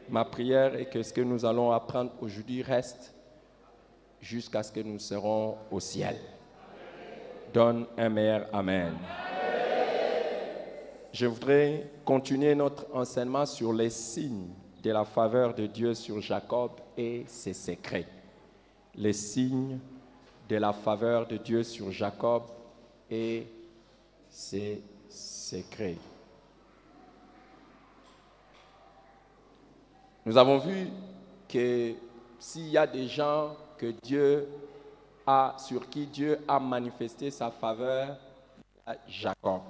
Ma prière est que ce que nous allons apprendre aujourd'hui reste jusqu'à ce que nous serons au ciel. Donne un meilleur Amen. Je voudrais continuer notre enseignement sur les signes de la faveur de Dieu sur Jacob et ses secrets. Les signes de la faveur de Dieu sur Jacob et ses secrets. Nous avons vu que s'il y a des gens que sur qui Dieu a manifesté sa faveur, à Jacob.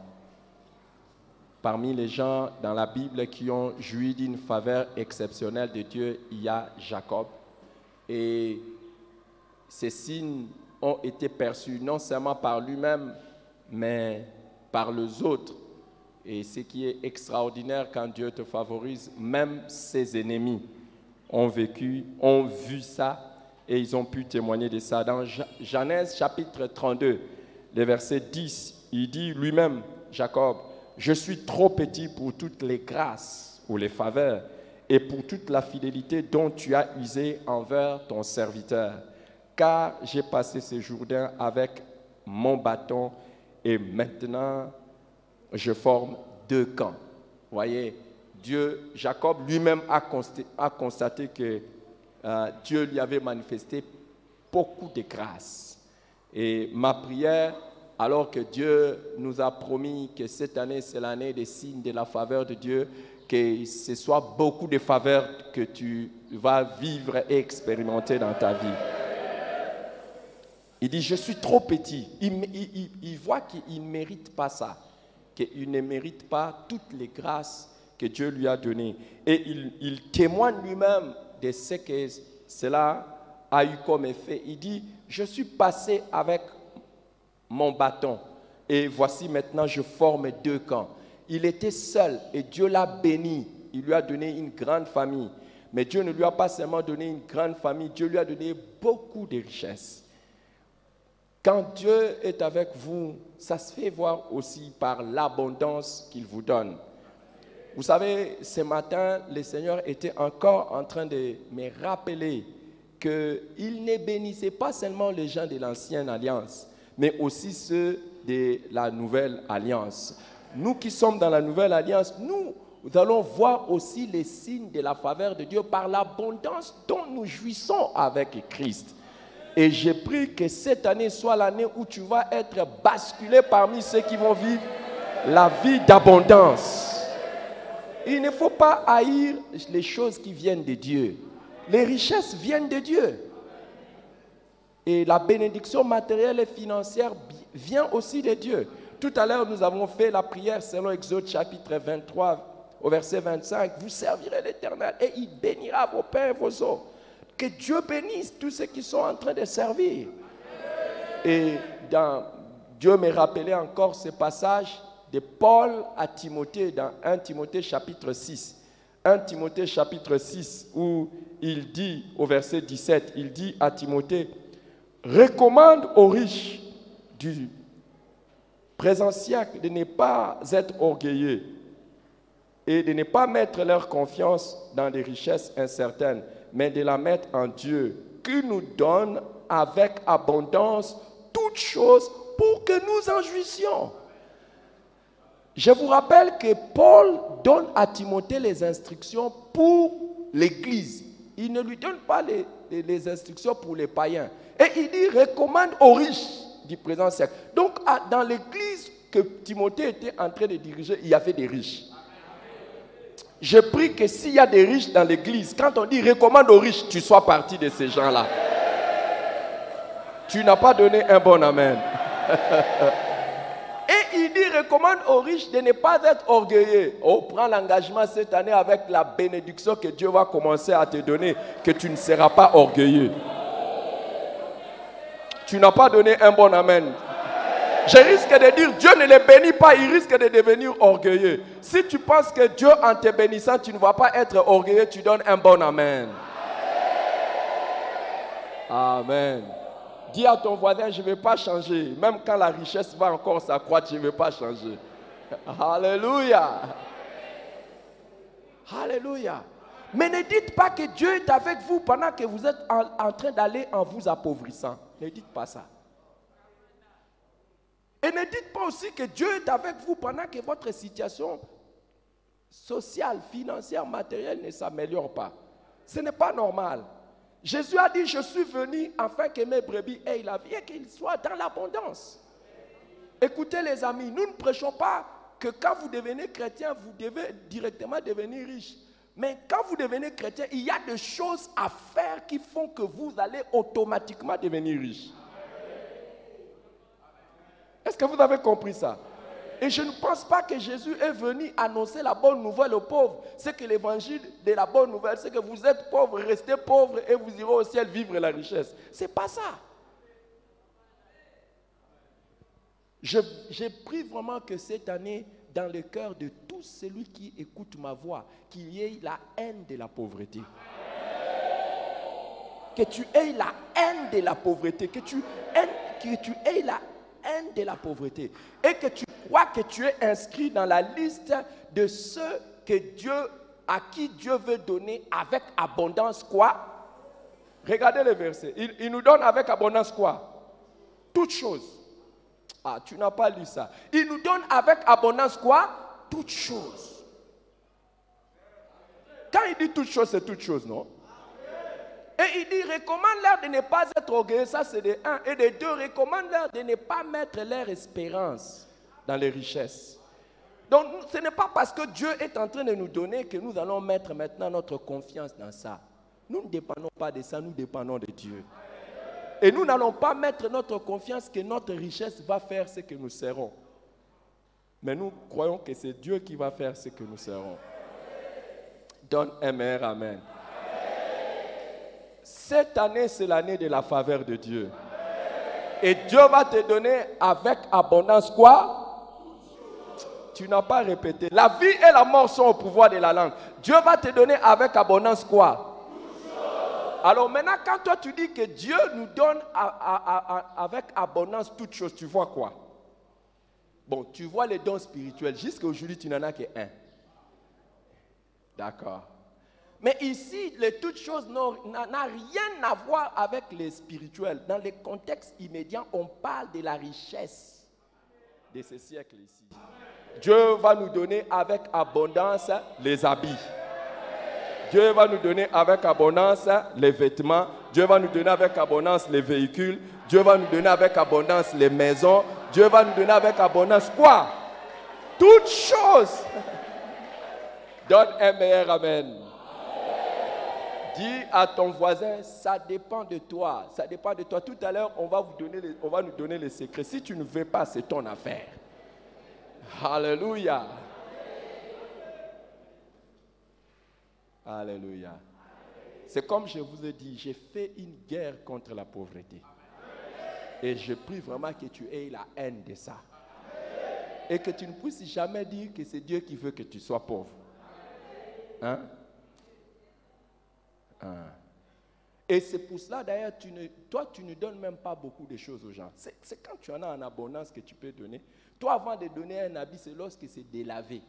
Parmi les gens dans la Bible qui ont joui d'une faveur exceptionnelle de Dieu, il y a Jacob. Et ces signes ont été perçus non seulement par lui-même, mais par les autres. Et ce qui est extraordinaire quand Dieu te favorise, même ses ennemis ont vu ça et ils ont pu témoigner de ça. Dans Genèse chapitre 32, le verset 10, il dit lui-même, Jacob, « Je suis trop petit pour toutes les grâces ou les faveurs et pour toute la fidélité dont tu as usé envers ton serviteur, car j'ai passé ce Jourdain avec mon bâton et maintenant je forme 2 camps. » Voyez, Jacob lui-même a constaté que Dieu lui avait manifesté beaucoup de grâce. Et ma prière, alors que Dieu nous a promis que cette année, c'est l'année des signes de la faveur de Dieu, que ce soit beaucoup de faveurs que tu vas vivre et expérimenter dans ta vie. Il dit, je suis trop petit. Il voit qu'il ne mérite pas ça, qu'il ne mérite pas toutes les grâces que Dieu lui a données. Et il témoigne lui-même de ce que cela a eu comme effet. Il dit, je suis passé avec mon bâton et voici maintenant je forme 2 camps. Il était seul et Dieu l'a béni. Il lui a donné une grande famille. Mais Dieu ne lui a pas seulement donné une grande famille, Dieu lui a donné beaucoup de richesses. Quand Dieu est avec vous, ça se fait voir aussi par l'abondance qu'il vous donne. Vous savez, ce matin, le Seigneur était encore en train de me rappeler qu'il ne bénissait pas seulement les gens de l'ancienne alliance, mais aussi ceux de la nouvelle alliance. Nous qui sommes dans la nouvelle alliance, nous allons voir aussi les signes de la faveur de Dieu par l'abondance dont nous jouissons avec Christ. Et j'ai pris que cette année soit l'année où tu vas être basculé parmi ceux qui vont vivre la vie d'abondance. Il ne faut pas haïr les choses qui viennent de Dieu. Les richesses viennent de Dieu. Et la bénédiction matérielle et financière vient aussi de Dieu. Tout à l'heure, nous avons fait la prière selon Exode chapitre 23, au verset 25. Vous servirez l'Éternel et il bénira vos pains et vos eaux. Que Dieu bénisse tous ceux qui sont en train de servir. Et Dieu me rappelait encore ce passage de Paul à Timothée dans 1 Timothée chapitre 6. 1 Timothée chapitre 6 où il dit au verset 17, il dit à Timothée, recommande aux riches du présent siècle de ne pas être orgueilleux et de ne pas mettre leur confiance dans des richesses incertaines, mais de la mettre en Dieu, qui nous donne avec abondance toutes choses pour que nous en jouissions. Je vous rappelle que Paul donne à Timothée les instructions pour l'Église. Il ne lui donne pas les instructions pour les païens. Et il dit, recommande aux riches du présent siècle. Donc, dans l'Église que Timothée était en train de diriger, il y avait des riches. Je prie que s'il y a des riches dans l'Église, quand on dit recommande aux riches, tu sois partie de ces gens-là. Tu n'as pas donné un bon amen. Et il dit, recommande aux riches de ne pas être orgueilleux. Oh, prends l'engagement cette année avec la bénédiction que Dieu va commencer à te donner, que tu ne seras pas orgueilleux. Tu n'as pas donné un bon amen. Je risque de dire, Dieu ne les bénit pas, il risque de devenir orgueilleux. Si tu penses que Dieu, en te bénissant, tu ne vas pas être orgueilleux, tu donnes un bon amen. Amen. Dis à ton voisin, je ne vais pas changer. Même quand la richesse va encore s'accroître, je ne vais pas changer. Alléluia. Alléluia. Mais ne dites pas que Dieu est avec vous pendant que vous êtes en train d'aller en vous appauvrissant. Ne dites pas ça. Et ne dites pas aussi que Dieu est avec vous pendant que votre situation sociale, financière, matérielle ne s'améliore pas. Ce n'est pas normal. Jésus a dit, je suis venu afin que mes brebis aient la vie et qu'ils soient dans l'abondance. Écoutez les amis, nous ne prêchons pas que quand vous devenez chrétien, vous devez directement devenir riche. Mais quand vous devenez chrétien, il y a des choses à faire qui font que vous allez automatiquement devenir riche. Est-ce que vous avez compris ça? Et je ne pense pas que Jésus est venu annoncer la bonne nouvelle aux pauvres. C'est que l'évangile de la bonne nouvelle, c'est que vous êtes pauvres, restez pauvres et vous irez au ciel vivre la richesse. Ce n'est pas ça. J'ai pris vraiment que cette année, dans le cœur de tout celui qui écoute ma voix, qu'il y ait la haine de la pauvreté. Que tu aies la haine de la pauvreté, que tu aies la haine de la pauvreté et que tu crois que tu es inscrit dans la liste de ceux à qui Dieu veut donner avec abondance quoi? Regardez le verset. Il nous donne avec abondance quoi? Toutes choses. Ah, tu n'as pas lu ça. Il nous donne avec abondance quoi? Toutes choses. Quand il dit toutes choses, c'est toutes choses, non? Et il dit, recommande-leur de ne pas être orgueilleux, ça c'est de 1. Et de 2, recommande-leur de ne pas mettre leur espérance dans les richesses. Donc, ce n'est pas parce que Dieu est en train de nous donner que nous allons mettre maintenant notre confiance dans ça. Nous ne dépendons pas de ça, nous dépendons de Dieu. Et nous n'allons pas mettre notre confiance que notre richesse va faire ce que nous serons. Mais nous croyons que c'est Dieu qui va faire ce que nous serons. Donne un meilleur amen. Cette année, c'est l'année de la faveur de Dieu. Et Dieu va te donner avec abondance quoi? Tu n'as pas répété. La vie et la mort sont au pouvoir de la langue. Dieu va te donner avec abondance quoi? Alors maintenant, quand toi tu dis que Dieu nous donne avec abondance toutes choses, tu vois quoi? Bon, tu vois les dons spirituels. Jusqu'à aujourd'hui, tu n'en as qu'un. D'accord. Mais ici, les toutes choses n'ont rien à voir avec les spirituels. Dans les contextes immédiats, on parle de la richesse de ce siècle ici. Dieu va nous donner avec abondance les habits. Dieu va nous donner avec abondance les vêtements. Dieu va nous donner avec abondance les véhicules. Dieu va nous donner avec abondance les maisons. Dieu va nous donner avec abondance quoi? Toutes choses. Donne un meilleur amen. Dis à ton voisin, ça dépend de toi. Ça dépend de toi. Tout à l'heure, on va nous donner les secrets. Si tu ne veux pas, c'est ton affaire. Alléluia. Alléluia. C'est comme je vous ai dit, j'ai fait une guerre contre la pauvreté. Et je prie vraiment que tu aies la haine de ça. Et que tu ne puisses jamais dire que c'est Dieu qui veut que tu sois pauvre. Hein? Et c'est pour cela d'ailleurs, toi tu ne donnes même pas beaucoup de choses aux gens. C'est quand tu en as en abondance que tu peux donner. Toi avant de donner un habit, c'est lorsque c'est délavé.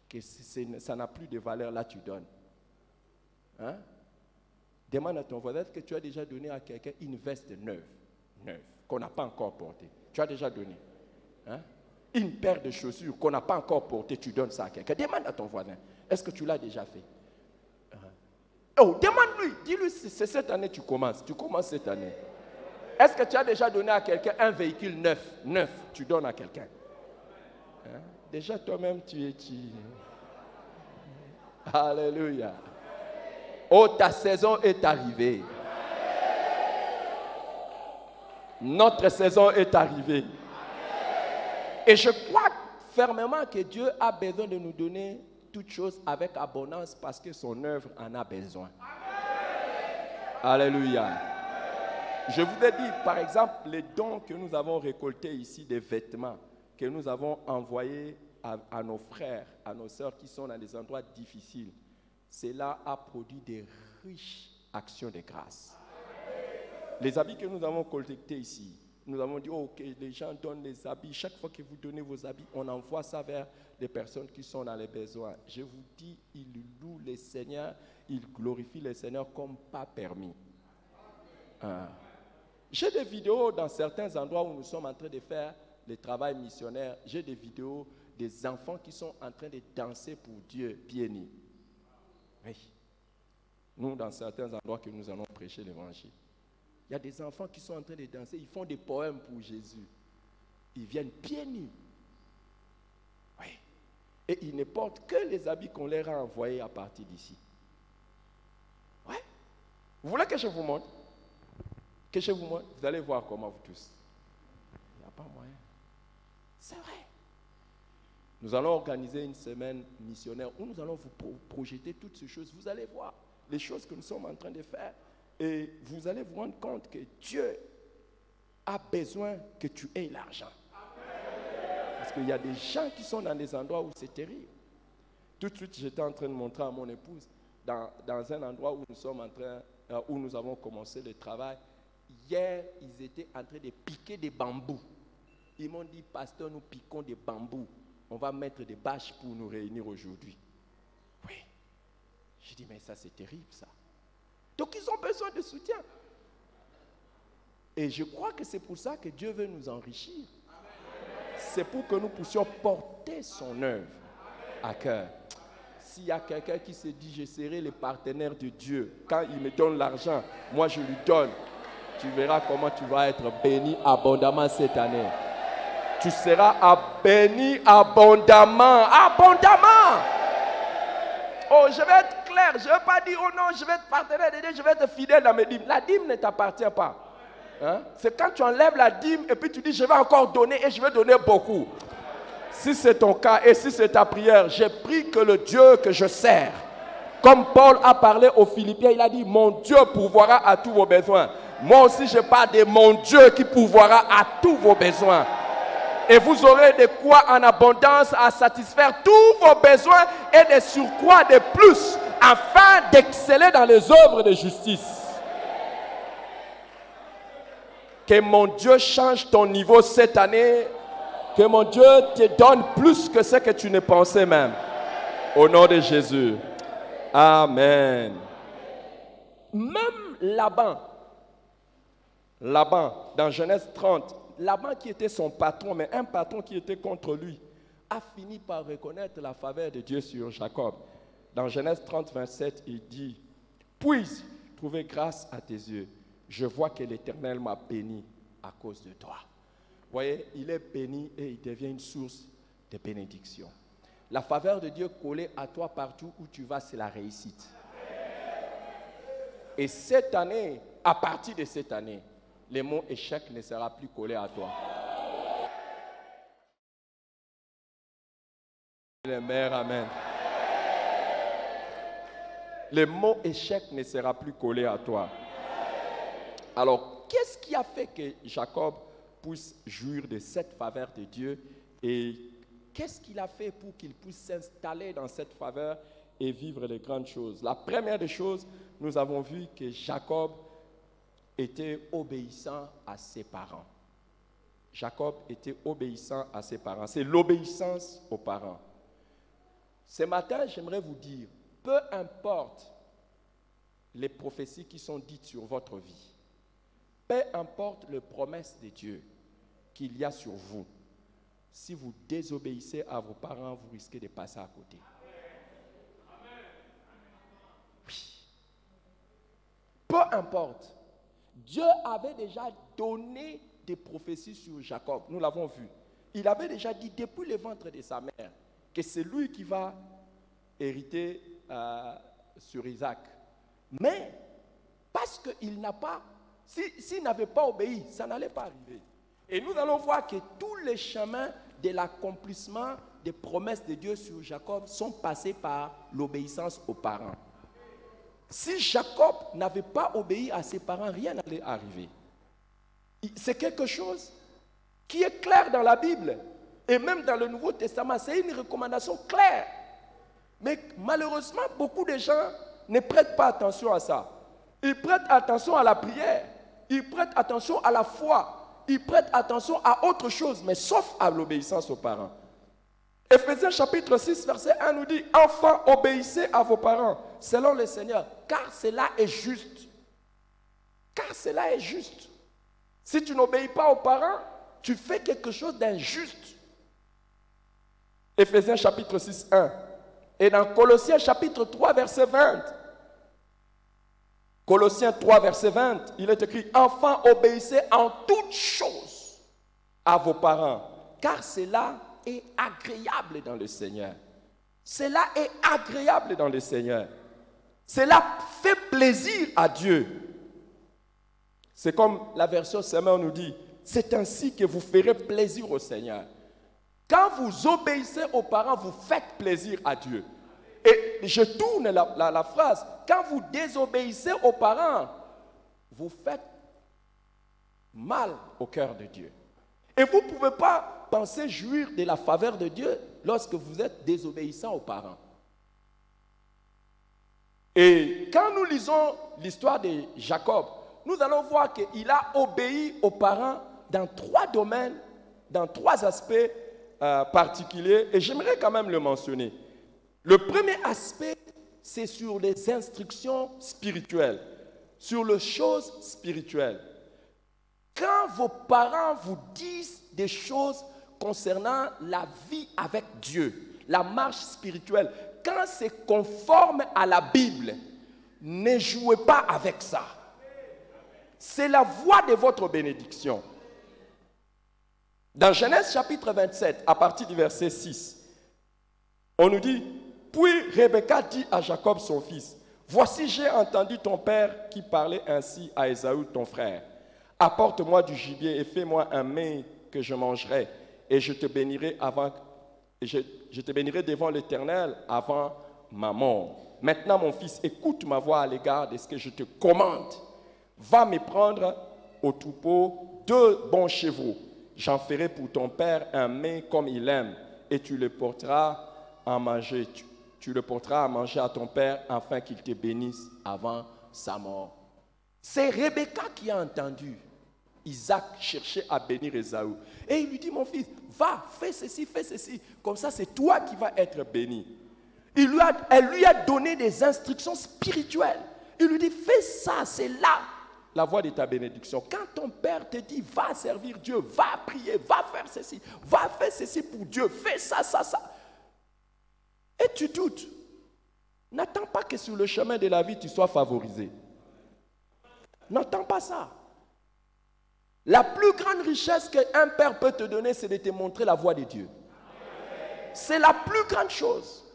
Que ça n'a plus de valeur, là tu donnes. Hein? Demande à ton voisin, est-ce que tu as déjà donné à quelqu'un une veste neuve, qu'on n'a pas encore portée? Tu as déjà donné. Hein? Une paire de chaussures qu'on n'a pas encore portée, tu donnes ça à quelqu'un. Demande à ton voisin, est-ce que tu l'as déjà fait? Oh, demande-lui, dis-lui, c'est cette année que tu commences. Tu commences cette année. Est-ce que tu as déjà donné à quelqu'un un véhicule neuf, tu donnes à quelqu'un? Hein? Déjà toi-même tu es... Alléluia. Oh, ta saison est arrivée. Notre saison est arrivée. Et je crois fermement que Dieu a besoin de nous donner toutes choses avec abondance parce que son œuvre en a besoin. Alléluia. Je vous ai dit, par exemple, les dons que nous avons récoltés ici, des vêtements que nous avons envoyés à nos frères, à nos sœurs qui sont dans des endroits difficiles. Cela a produit des riches actions de grâce. Les habits que nous avons collectés ici, nous avons dit, ok, les gens donnent les habits. Chaque fois que vous donnez vos habits, on envoie ça vers des personnes qui sont dans les besoins. Je vous dis, ils louent les Seigneurs, ils glorifient les Seigneurs comme pas permis. J'ai des vidéos dans certains endroits où nous sommes en train de faire le travail missionnaire. J'ai des vidéos des enfants qui sont en train de danser pour Dieu, pieds nus. Oui. Nous, dans certains endroits que nous allons prêcher l'évangile, il y a des enfants qui sont en train de danser, ils font des poèmes pour Jésus. Ils viennent pieds nus. Oui. Et ils ne portent que les habits qu'on leur a envoyés à partir d'ici. Oui. Vous voulez que je vous montre? Que je vous montre? Vous allez voir comment vous tous. Il n'y a pas moyen. C'est vrai. Nous allons organiser une semaine missionnaire où nous allons vous projeter toutes ces choses. Vous allez voir les choses que nous sommes en train de faire. Et vous allez vous rendre compte que Dieu a besoin que tu aies l'argent. Parce qu'il y a des gens qui sont dans des endroits où c'est terrible. Tout de suite, j'étais en train de montrer à mon épouse, dans un endroit où nous sommes en train, où nous avons commencé le travail. Hier, ils étaient en train de piquer des bambous. Ils m'ont dit, pasteur, nous piquons des bambous. On va mettre des bâches pour nous réunir aujourd'hui. Oui. J'ai dit, mais ça c'est terrible ça. Donc ils ont besoin de soutien. Et je crois que c'est pour ça que Dieu veut nous enrichir. C'est pour que nous puissions porter son œuvre à cœur. S'il y a quelqu'un qui se dit, je serai le partenaire de Dieu, quand il me donne l'argent, moi je lui donne. Tu verras comment tu vas être béni abondamment cette année. Tu seras béni abondamment. Abondamment. Oh, je vais être clair. Je ne vais pas dire, oh non, je vais être partenaire de Dieu, je vais être fidèle dans mes dîmes. La dîme ne t'appartient pas. Hein? C'est quand tu enlèves la dîme et puis tu dis, je vais encore donner et je vais donner beaucoup. Si c'est ton cas et si c'est ta prière, je prie que le Dieu que je sers Comme Paul a parlé aux Philippiens, il a dit, mon Dieu pourvoira à tous vos besoins. Moi aussi, je parle de mon Dieu qui pourvoira à tous vos besoins. Et vous aurez de quoi en abondance à satisfaire tous vos besoins et de surcroît de plus, afin d'exceller dans les œuvres de justice. Que mon Dieu change ton niveau cette année. Que mon Dieu te donne plus que ce que tu ne pensais même. Au nom de Jésus. Amen. Même Laban, dans Genèse 30, Laban qui était son patron, mais un patron qui était contre lui, a fini par reconnaître la faveur de Dieu sur Jacob. Dans Genèse 30, 27, il dit, « Puis trouver grâce à tes yeux. Je vois que l'Éternel m'a béni à cause de toi. » Vous voyez, il est béni et il devient une source de bénédiction. La faveur de Dieu collée à toi partout où tu vas, c'est la réussite. Et cette année, à partir de cette année, le mot échec ne sera plus collé à toi. Le Mère, amen. Le mot échec ne sera plus collé à toi. Alors, qu'est-ce qui a fait que Jacob puisse jouir de cette faveur de Dieu et qu'est-ce qu'il a fait pour qu'il puisse s'installer dans cette faveur et vivre les grandes choses? La première des choses, nous avons vu que Jacob était obéissant à ses parents. Jacob était obéissant à ses parents. C'est l'obéissance aux parents. Ce matin, j'aimerais vous dire, peu importe les prophéties qui sont dites sur votre vie, peu importe les promesses de Dieu qu'il y a sur vous, si vous désobéissez à vos parents, vous risquez de passer à côté. Oui. Peu importe. Dieu avait déjà donné des prophéties sur Jacob. Nous l'avons vu. Il avait déjà dit depuis le ventre de sa mère que c'est lui qui va hériter sur Isaac. Mais parce qu'il n'a pas, s'il n'avait pas obéi, ça n'allait pas arriver. Et nous allons voir que tous les chemins de l'accomplissement des promesses de Dieu sur Jacob sont passés par l'obéissance aux parents. Si Jacob n'avait pas obéi à ses parents, rien n'allait arriver. C'est quelque chose qui est clair dans la Bible et même dans le Nouveau Testament. C'est une recommandation claire. Mais malheureusement, beaucoup de gens ne prêtent pas attention à ça. Ils prêtent attention à la prière. Ils prêtent attention à la foi. Ils prêtent attention à autre chose, mais sauf à l'obéissance aux parents. Éphésiens chapitre 6, verset 1 nous dit « Enfants, obéissez à vos parents, selon le Seigneur, car cela est juste. » Car cela est juste. Si tu n'obéis pas aux parents, tu fais quelque chose d'injuste. Éphésiens chapitre 6, 1. Et dans Colossiens chapitre 3, verset 20. Colossiens 3, verset 20, il est écrit « Enfants, obéissez en toutes choses à vos parents, car cela est agréable dans le Seigneur. » Cela est agréable dans le Seigneur. Cela fait plaisir à Dieu. C'est comme la version Semeur nous dit, c'est ainsi que vous ferez plaisir au Seigneur. Quand vous obéissez aux parents, vous faites plaisir à Dieu. Et je tourne la phrase, quand vous désobéissez aux parents, vous faites mal au cœur de Dieu. Et vous ne pouvez pas penser jouir de la faveur de Dieu lorsque vous êtes désobéissant aux parents. Et quand nous lisons l'histoire de Jacob, nous allons voir qu'il a obéi aux parents dans 3 domaines, dans 3 aspects particuliers, et j'aimerais quand même le mentionner. Le premier aspect, c'est sur les instructions spirituelles, sur les choses spirituelles. Quand vos parents vous disent des choses concernant la vie avec Dieu, la marche spirituelle, quand c'est conforme à la Bible, ne jouez pas avec ça. C'est la voie de votre bénédiction. Dans Genèse chapitre 27, à partir du verset 6, on nous dit, « Puis Rebecca dit à Jacob son fils, « Voici j'ai entendu ton père qui parlait ainsi à Ésaü ton frère. Apporte-moi du gibier et fais-moi un mets que je mangerai, et je te bénirai devant l'Éternel avant ma mort. » Maintenant, mon fils, écoute ma voix à l'égard de ce que je te commande. Va me prendre au troupeau 2 bons chevaux. J'en ferai pour ton père un mets comme il aime, et tu le porteras à manger. Tu le porteras à manger à ton père afin qu'il te bénisse avant sa mort. C'est Rebecca qui a entendu Isaac chercher à bénir Ésaü. Et il lui dit, mon fils, va, fais ceci, comme ça c'est toi qui vas être béni. Elle lui a donné des instructions spirituelles. Il lui dit, fais ça, c'est là la voie de ta bénédiction. Quand ton père te dit, va servir Dieu, va prier, va faire ceci, va faire ceci pour Dieu, fais ça, ça. Et tu doutes. N'attends pas que sur le chemin de la vie, tu sois favorisé. N'attends pas ça. La plus grande richesse qu'un père peut te donner, c'est de te montrer la voie de Dieu. C'est la plus grande chose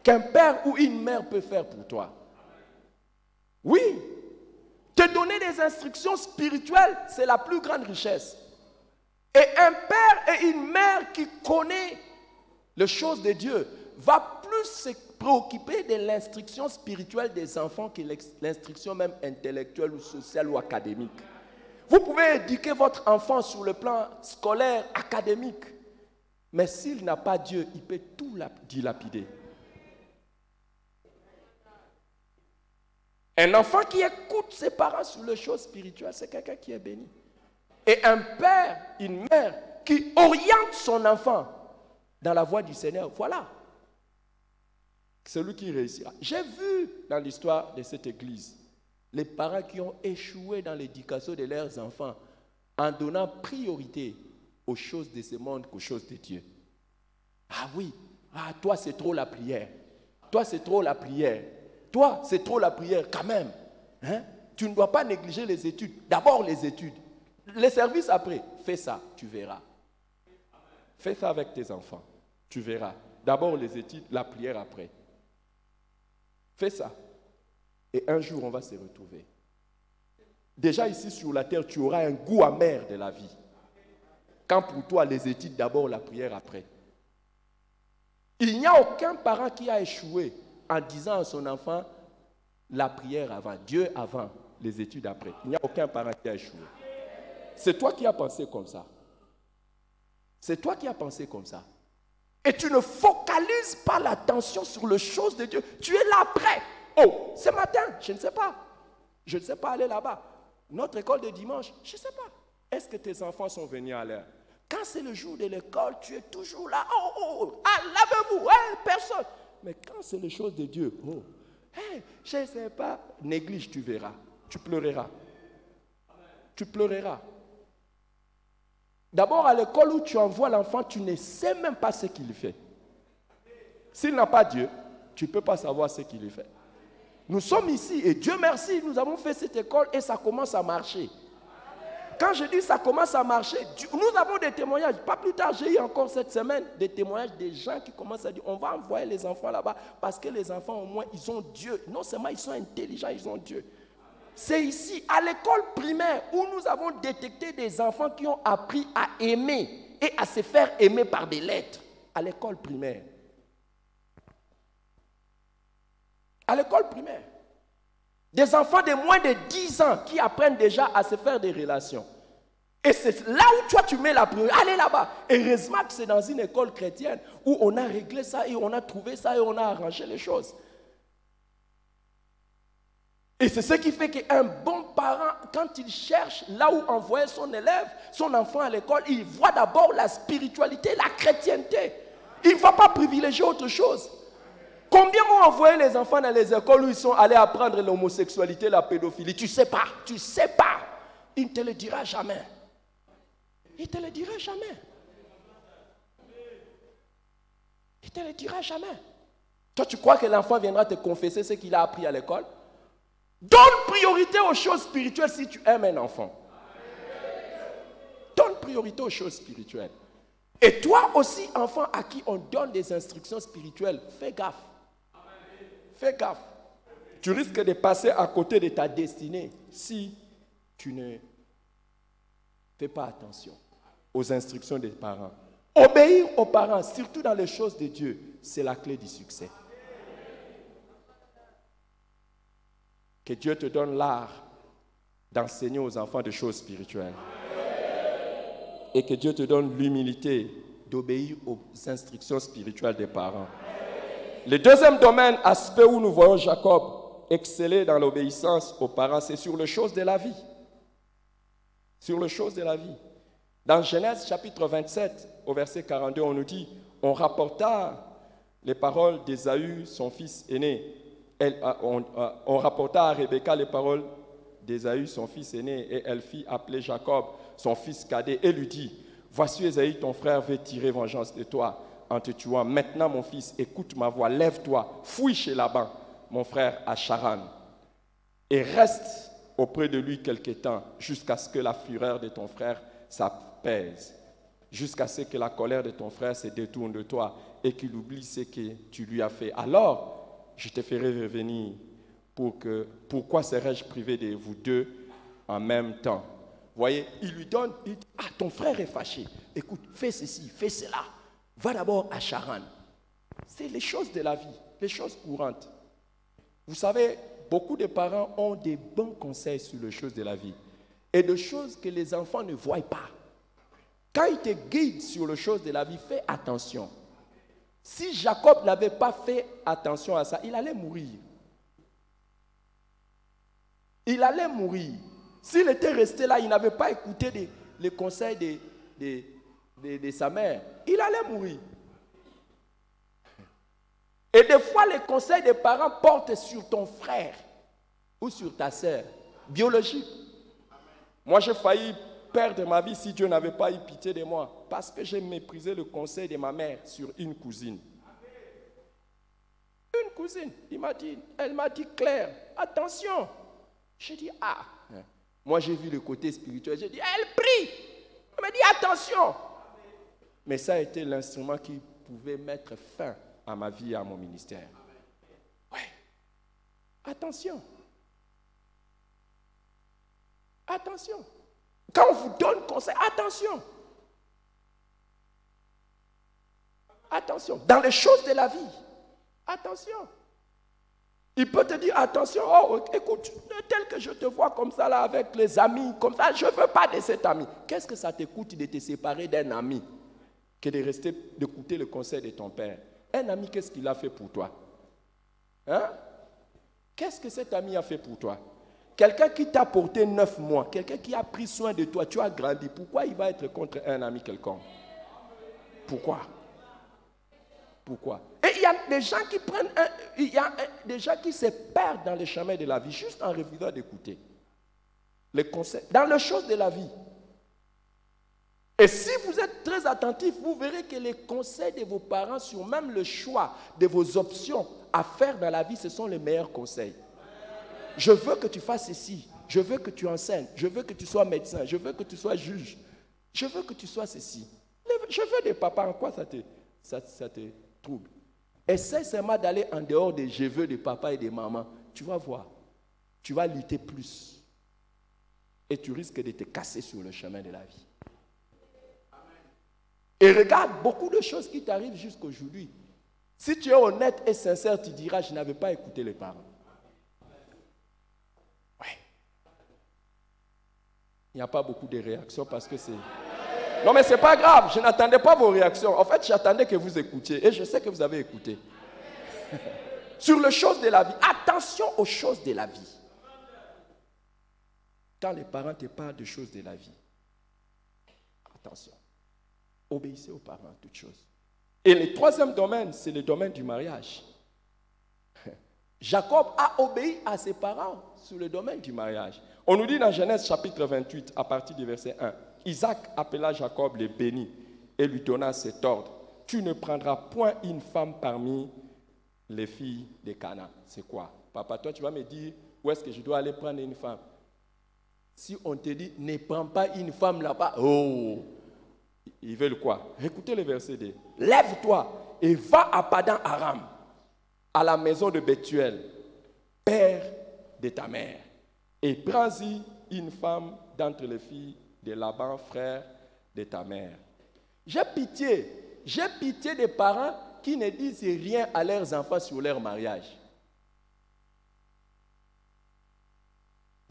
qu'un père ou une mère peut faire pour toi. Oui, te donner des instructions spirituelles, c'est la plus grande richesse. Et un père et une mère qui connaît les choses de Dieu va plus se préoccuper de l'instruction spirituelle des enfants que l'instruction même intellectuelle ou sociale ou académique. Vous pouvez éduquer votre enfant sur le plan scolaire, académique, mais s'il n'a pas Dieu, il peut tout dilapider. Un enfant qui écoute ses parents sur les choses spirituelles, c'est quelqu'un qui est béni. Et un père, une mère qui oriente son enfant dans la voie du Seigneur, voilà. Celui qui réussira. J'ai vu dans l'histoire de cette église les parents qui ont échoué dans l'éducation de leurs enfants en donnant priorité aux choses de ce monde qu'aux choses de Dieu. Ah oui, toi c'est trop la prière. Toi c'est trop la prière. Toi c'est trop la prière quand même. Hein? Tu ne dois pas négliger les études. D'abord les études. Les services après. Fais ça, tu verras. Fais ça avec tes enfants. Tu verras. D'abord les études, la prière après. Fais ça. Et un jour, on va se retrouver. Déjà ici sur la terre, tu auras un goût amer de la vie. Quand pour toi, les études d'abord, la prière après. Il n'y a aucun parent qui a échoué en disant à son enfant, la prière avant, Dieu avant, les études après. Il n'y a aucun parent qui a échoué. C'est toi qui as pensé comme ça. C'est toi qui as pensé comme ça. Et tu ne focalises pas l'attention sur les choses de Dieu. Tu es là après. Oh, ce matin, je ne sais pas. Je ne sais pas aller là-bas. Notre école de dimanche, je ne sais pas. Est-ce que tes enfants sont venus à l'heure? Quand c'est le jour de l'école, tu es toujours là. Lavez-vous, personne. Mais quand c'est les choses de Dieu, je ne sais pas. Néglige, tu verras. Tu pleureras. Tu pleureras. D'abord, à l'école où tu envoies l'enfant, tu ne sais même pas ce qu'il fait. S'il n'a pas Dieu, tu ne peux pas savoir ce qu'il fait. Nous sommes ici et Dieu merci, nous avons fait cette école et ça commence à marcher. Quand je dis ça commence à marcher, nous avons des témoignages. Pas plus tard, j'ai eu encore cette semaine des témoignages des gens qui commencent à dire on va envoyer les enfants là-bas parce que les enfants au moins ils ont Dieu. Non seulement ils sont intelligents, ils ont Dieu. C'est ici, à l'école primaire, où nous avons détecté des enfants qui ont appris à aimer et à se faire aimer par des lettres. À l'école primaire. À l'école primaire. Des enfants de moins de 10 ans qui apprennent déjà à se faire des relations. Et c'est là où toi tu mets la priorité. Allez là-bas. Heureusement que c'est dans une école chrétienne où on a réglé ça et on a trouvé ça et on a arrangé les choses. Et c'est ce qui fait qu'un bon parent, quand il cherche là où envoyer son élève, son enfant à l'école, il voit d'abord la spiritualité, la chrétienté. Il ne va pas privilégier autre chose. Combien ont envoyé les enfants dans les écoles où ils sont allés apprendre l'homosexualité, la pédophilie? Tu ne sais pas, tu ne sais pas. Il ne te le dira jamais. Il ne te le dira jamais. Il ne te le dira jamais. Toi, tu crois que l'enfant viendra te confesser ce qu'il a appris à l'école? Donne priorité aux choses spirituelles si tu aimes un enfant. Donne priorité aux choses spirituelles. Et toi aussi, enfant à qui on donne des instructions spirituelles, fais gaffe. Fais gaffe. Tu risques de passer à côté de ta destinée si tu ne fais pas attention aux instructions des parents. Obéir aux parents, surtout dans les choses de Dieu, c'est la clé du succès. Que Dieu te donne l'art d'enseigner aux enfants des choses spirituelles. Et que Dieu te donne l'humilité d'obéir aux instructions spirituelles des parents. Le deuxième domaine, aspect où nous voyons Jacob exceller dans l'obéissance aux parents, c'est sur les choses de la vie. Sur les choses de la vie. Dans Genèse chapitre 27, au verset 42, on nous dit, on rapporta les paroles d'Ésaü, son fils aîné. On rapporta à Rebecca les paroles d'Ésaü, son fils aîné, et elle fit appeler Jacob, son fils cadet, et lui dit, voici Ésaü, ton frère veut tirer vengeance de toi en te tuant. Maintenant, mon fils, écoute ma voix, lève-toi, fouille chez Laban, mon frère, à Charan, et reste auprès de lui quelque temps, jusqu'à ce que la fureur de ton frère s'apaise, jusqu'à ce que la colère de ton frère se détourne de toi et qu'il oublie ce que tu lui as fait. Alors, je te ferai revenir. Pourquoi serais-je privé de vous deux en même temps? Voyez, il lui donne, il dit, ah, ton frère est fâché. Écoute, fais ceci, fais cela. Va d'abord à Charan. C'est les choses de la vie, les choses courantes. Vous savez, beaucoup de parents ont des bons conseils sur les choses de la vie et des choses que les enfants ne voient pas. Quand ils te guident sur les choses de la vie, fais attention. Si Jacob n'avait pas fait attention à ça, il allait mourir. Il allait mourir. S'il était resté là, il n'avait pas écouté les conseils de sa mère, il allait mourir. Et des fois, les conseils des parents portent sur ton frère ou sur ta sœur biologique. Moi, j'ai failli perdre ma vie si Dieu n'avait pas eu pitié de moi, parce que j'ai méprisé le conseil de ma mère sur une cousine. Une cousine, elle m'a dit clair, attention. J'ai dit, ah. Moi, j'ai vu le côté spirituel, j'ai dit, elle prie. Elle m'a dit, attention. Mais ça a été l'instrument qui pouvait mettre fin à ma vie et à mon ministère. Oui. Attention. Attention. Quand on vous donne conseil, attention. Attention. Dans les choses de la vie, attention. Il peut te dire, attention, oh, écoute, tel que je te vois comme ça là avec les amis, comme ça, je ne veux pas de cet ami. Qu'est-ce que ça te coûte de te séparer d'un ami que de rester, d'écouter le conseil de ton père? Un ami, qu'est-ce qu'il a fait pour toi? Hein? Qu'est-ce que cet ami a fait pour toi? Quelqu'un qui t'a porté 9 mois, quelqu'un qui a pris soin de toi, tu as grandi. Pourquoi il va être contre un ami quelconque? Pourquoi? Pourquoi? Et il y a des gens qui prennent, il y a des gens qui se perdent dans les chemins de la vie juste en refusant d'écouter les conseils, dans les choses de la vie. Et si vous êtes très attentif, vous verrez que les conseils de vos parents sur même le choix de vos options à faire dans la vie, ce sont les meilleurs conseils. Je veux que tu fasses ceci, je veux que tu enseignes, je veux que tu sois médecin, je veux que tu sois juge, je veux que tu sois ceci. Je veux des papas, en quoi ça te trouble? Essaie seulement d'aller en dehors des je veux de papa et de maman. Tu vas voir, tu vas lutter plus. Et tu risques de te casser sur le chemin de la vie. Et regarde beaucoup de choses qui t'arrivent jusqu'aujourd'hui. Si tu es honnête et sincère, tu diras, je n'avais pas écouté les parents. Ouais. Il n'y a pas beaucoup de réactions parce que c'est... Non, mais ce n'est pas grave, je n'attendais pas vos réactions. En fait, j'attendais que vous écoutiez et je sais que vous avez écouté. Sur les choses de la vie, attention aux choses de la vie. Quand les parents te parlent de choses de la vie, attention. Obéissez aux parents, toutes choses. Et le troisième domaine, c'est le domaine du mariage. Jacob a obéi à ses parents sur le domaine du mariage. On nous dit dans Genèse chapitre 28, à partir du verset 1, Isaac appela Jacob, le bénit, et lui donna cet ordre. Tu ne prendras point une femme parmi les filles de Canaan. C'est quoi? Papa, toi, tu vas me dire où est-ce que je dois aller prendre une femme? Si on te dit, ne prends pas une femme là-bas, oh! Ils veulent quoi? Écoutez le verset 2. Lève-toi et va à Padan Aram, à la maison de Bethuel, père de ta mère, et prends-y une femme d'entre les filles de Laban, frère de ta mère. J'ai pitié des parents qui ne disent rien à leurs enfants sur leur mariage.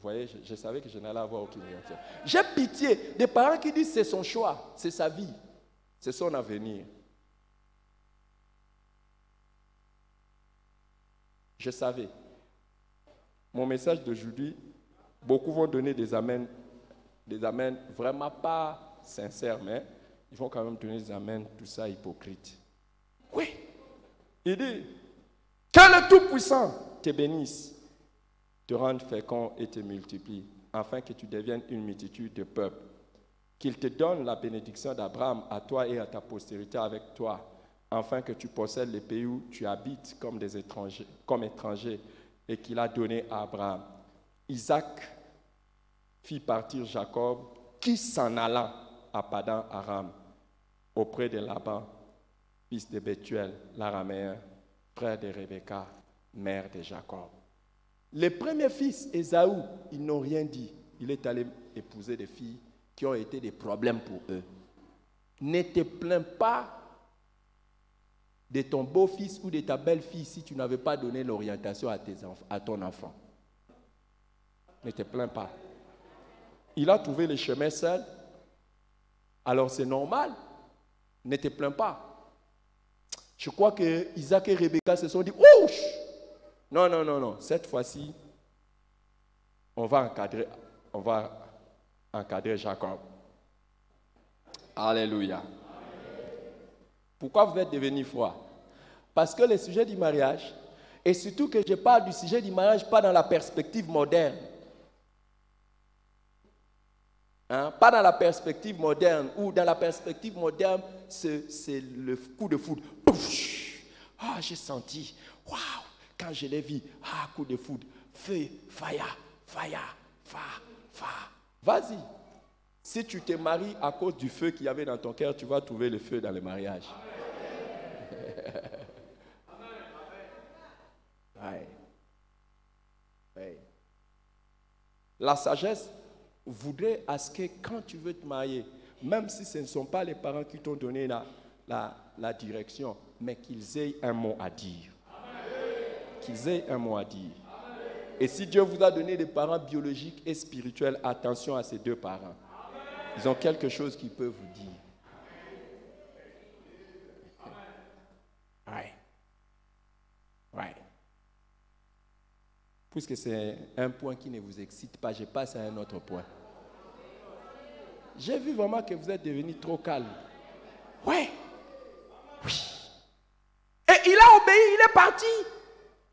Vous voyez, je savais que je n'allais avoir aucune réaction. J'ai pitié des parents qui disent c'est son choix, c'est sa vie, c'est son avenir. Je savais. Mon message d'aujourd'hui, beaucoup vont donner des amens vraiment pas sincères, mais ils vont quand même donner des amens, tout ça hypocrite. Oui. Il dit, que le Tout-Puissant te bénisse, te rende fécond et te multiplie, afin que tu deviennes une multitude de peuples. Qu'il te donne la bénédiction d'Abraham à toi et à ta postérité avec toi, afin que tu possèdes les pays où tu habites comme étrangers, et qu'il a donné à Abraham. Isaac fit partir Jacob, qui s'en alla à Padan Aram, auprès de Laban, fils de Bethuel, l'araméen, frère de Rebecca, mère de Jacob. Les premiers fils, Ésaü, ils n'ont rien dit. Il est allé épouser des filles qui ont été des problèmes pour eux. Ne te plains pas de ton beau-fils ou de ta belle-fille si tu n'avais pas donné l'orientation à ton enfant. Ne te plains pas. Il a trouvé le chemin seul. Alors c'est normal. Ne te plains pas. Je crois que Isaac et Rebecca se sont dit, ouch! Non. Cette fois-ci, on va encadrer Jacob. Alléluia. Pourquoi vous êtes devenus froid? Parce que le sujet du mariage, et surtout que je parle du sujet du mariage pas dans la perspective moderne. Pas dans la perspective moderne, ou dans la perspective moderne, c'est le coup de foudre. Ah, j'ai senti, waouh, quand je l'ai vu, coup de foudre, feu, fire. Vas-y. Si tu te maries à cause du feu qu'il y avait dans ton cœur, tu vas trouver le feu dans le mariage. Ouais. La sagesse voudrait à ce que quand tu veux te marier, même si ce ne sont pas les parents qui t'ont donné la direction, mais qu'ils aient un mot à dire. Qu'ils aient un mot à dire. Et si Dieu vous a donné des parents biologiques et spirituels, attention à ces deux parents. Ils ont quelque chose qu'ils peuvent vous dire. Ouais. Puisque c'est un point qui ne vous excite pas, je passe à un autre point. J'ai vu vraiment que vous êtes devenu trop calme. Oui. Et il a obéi, il est parti.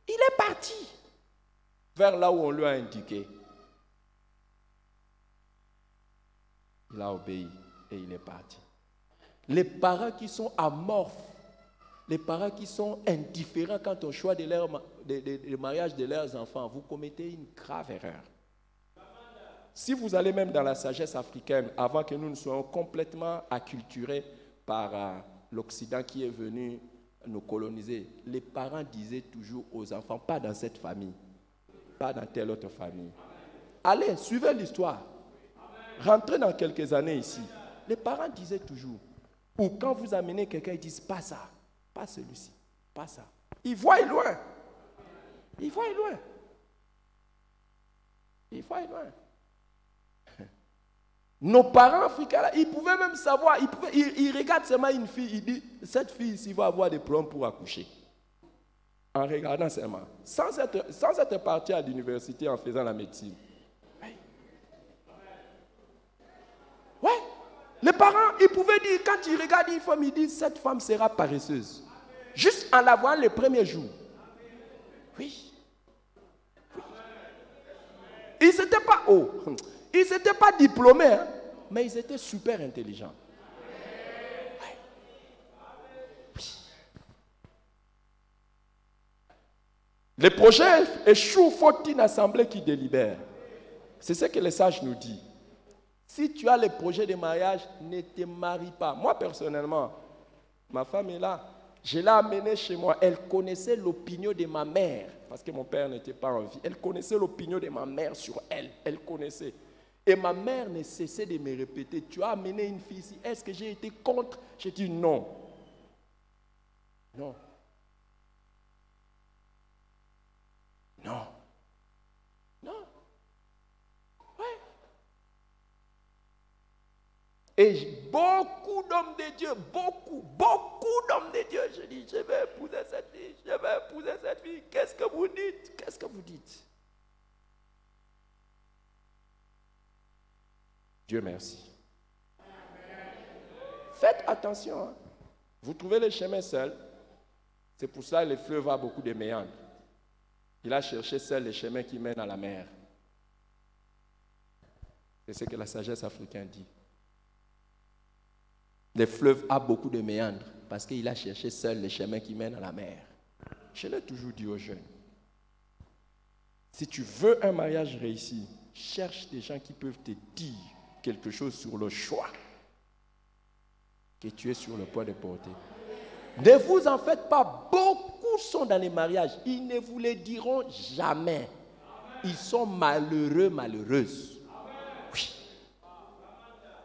Il est parti vers là où on lui a indiqué. Il a obéi et il est parti. Les parents qui sont amorphes, les parents qui sont indifférents quant au choix de mariage de leurs enfants, vous commettez une grave erreur. Si vous allez même dans la sagesse africaine, avant que nous ne soyons complètement acculturés par l'Occident qui est venu nous coloniser, les parents disaient toujours aux enfants, pas dans cette famille, pas dans telle autre famille. Allez, suivez l'histoire. Rentrez dans quelques années ici. Les parents disaient toujours, ou quand vous amenez quelqu'un, ils disent, pas ça, pas celui-ci, pas ça. Ils voient loin. Nos parents africains, là, ils pouvaient même savoir, ils regardent seulement une fille, ils disent, cette fille ici va avoir des problèmes pour accoucher. En regardant seulement, sans être parti à l'université en faisant la médecine. Ouais. Les parents, ils pouvaient dire, quand ils regardent une femme, ils disent, cette femme sera paresseuse. Juste en la voyant le premier jour. Oui. Ils n'étaient pas ils n'étaient pas diplômés, hein, mais ils étaient super intelligents. Oui. Les projets échouent faute d'une assemblée qui délibère. C'est ce que les sages nous disent. Si tu as les projets de mariage, ne te marie pas. Moi, personnellement, ma femme est là. Je l'ai amenée chez moi. Elle connaissait l'opinion de ma mère, parce que mon père n'était pas en vie. Elle connaissait l'opinion de ma mère sur elle. Elle connaissait. Et ma mère ne cessait de me répéter, tu as amené une fille ici, est-ce que j'ai été contre? J'ai dit non. Non. Et beaucoup d'hommes de Dieu, beaucoup d'hommes de Dieu, je dis, je vais épouser cette fille, je vais épouser cette fille. Qu'est-ce que vous dites? Qu'est-ce que vous dites? Dieu merci. Faites attention. Hein. Vous trouvez le chemin seul. C'est pour ça que le fleuve a beaucoup de méandres. Il a cherché seul le chemin qui mène à la mer. C'est ce que la sagesse africaine dit. Le fleuve a beaucoup de méandres parce qu'il a cherché seul le chemin qui mène à la mer. Je l'ai toujours dit aux jeunes. Si tu veux un mariage réussi, cherche des gens qui peuvent te dire quelque chose sur le choix que tu es sur le point de porter. Ne vous en faites pas. Beaucoup sont dans les mariages. Ils ne vous le diront jamais. Ils sont malheureux, malheureuses. Oui.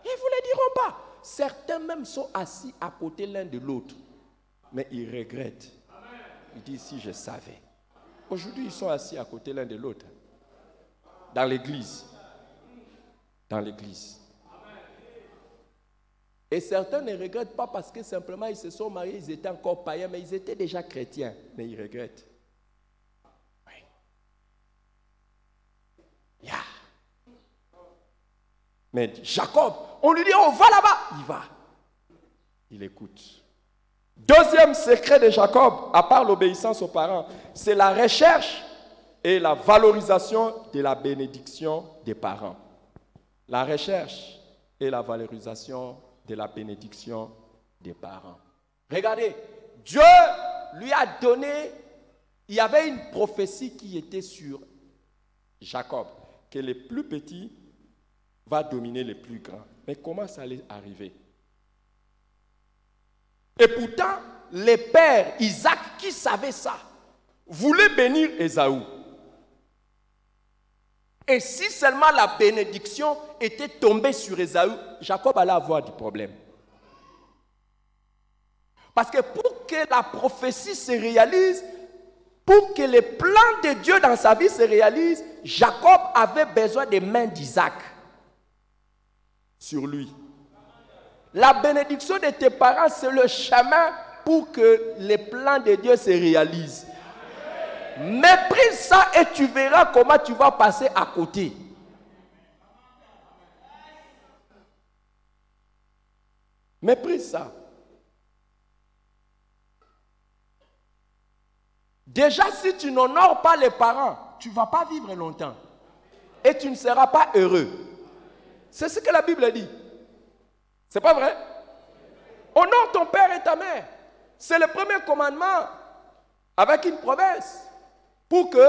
Ils ne vous le diront pas. Certains même sont assis à côté l'un de l'autre. Mais ils regrettent. Ils disent, si je savais. Aujourd'hui, ils sont assis à côté l'un de l'autre. Dans l'église. Dans l'église. Et certains ne regrettent pas parce que simplement ils se sont mariés, ils étaient encore païens, mais ils étaient déjà chrétiens. Mais ils regrettent. Oui. Yeah. Mais Jacob, on lui dit, on va là-bas. Il va. Il écoute. Deuxième secret de Jacob, à part l'obéissance aux parents, c'est la recherche et la valorisation de la bénédiction des parents. La recherche et la valorisation de la bénédiction des parents. Regardez, Dieu lui a donné, il y avait une prophétie qui était sur Jacob, que le plus petit va dominer le plus grand. Mais comment ça allait arriver? Et pourtant, les pères, Isaac, qui savait ça, voulaient bénir Ésaü. Et si seulement la bénédiction était tombée sur Ésaü, Jacob allait avoir du problème. Parce que pour que la prophétie se réalise, pour que les plans de Dieu dans sa vie se réalisent, Jacob avait besoin des mains d'Isaac sur lui. La bénédiction de tes parents, c'est le chemin pour que les plans de Dieu se réalisent. Méprise ça et tu verras comment tu vas passer à côté. Méprise ça. Déjà, si tu n'honores pas les parents, tu ne vas pas vivre longtemps. Et tu ne seras pas heureux. C'est ce que la Bible dit. C'est pas vrai? Honore ton père et ta mère. C'est le premier commandement avec une promesse. Pour que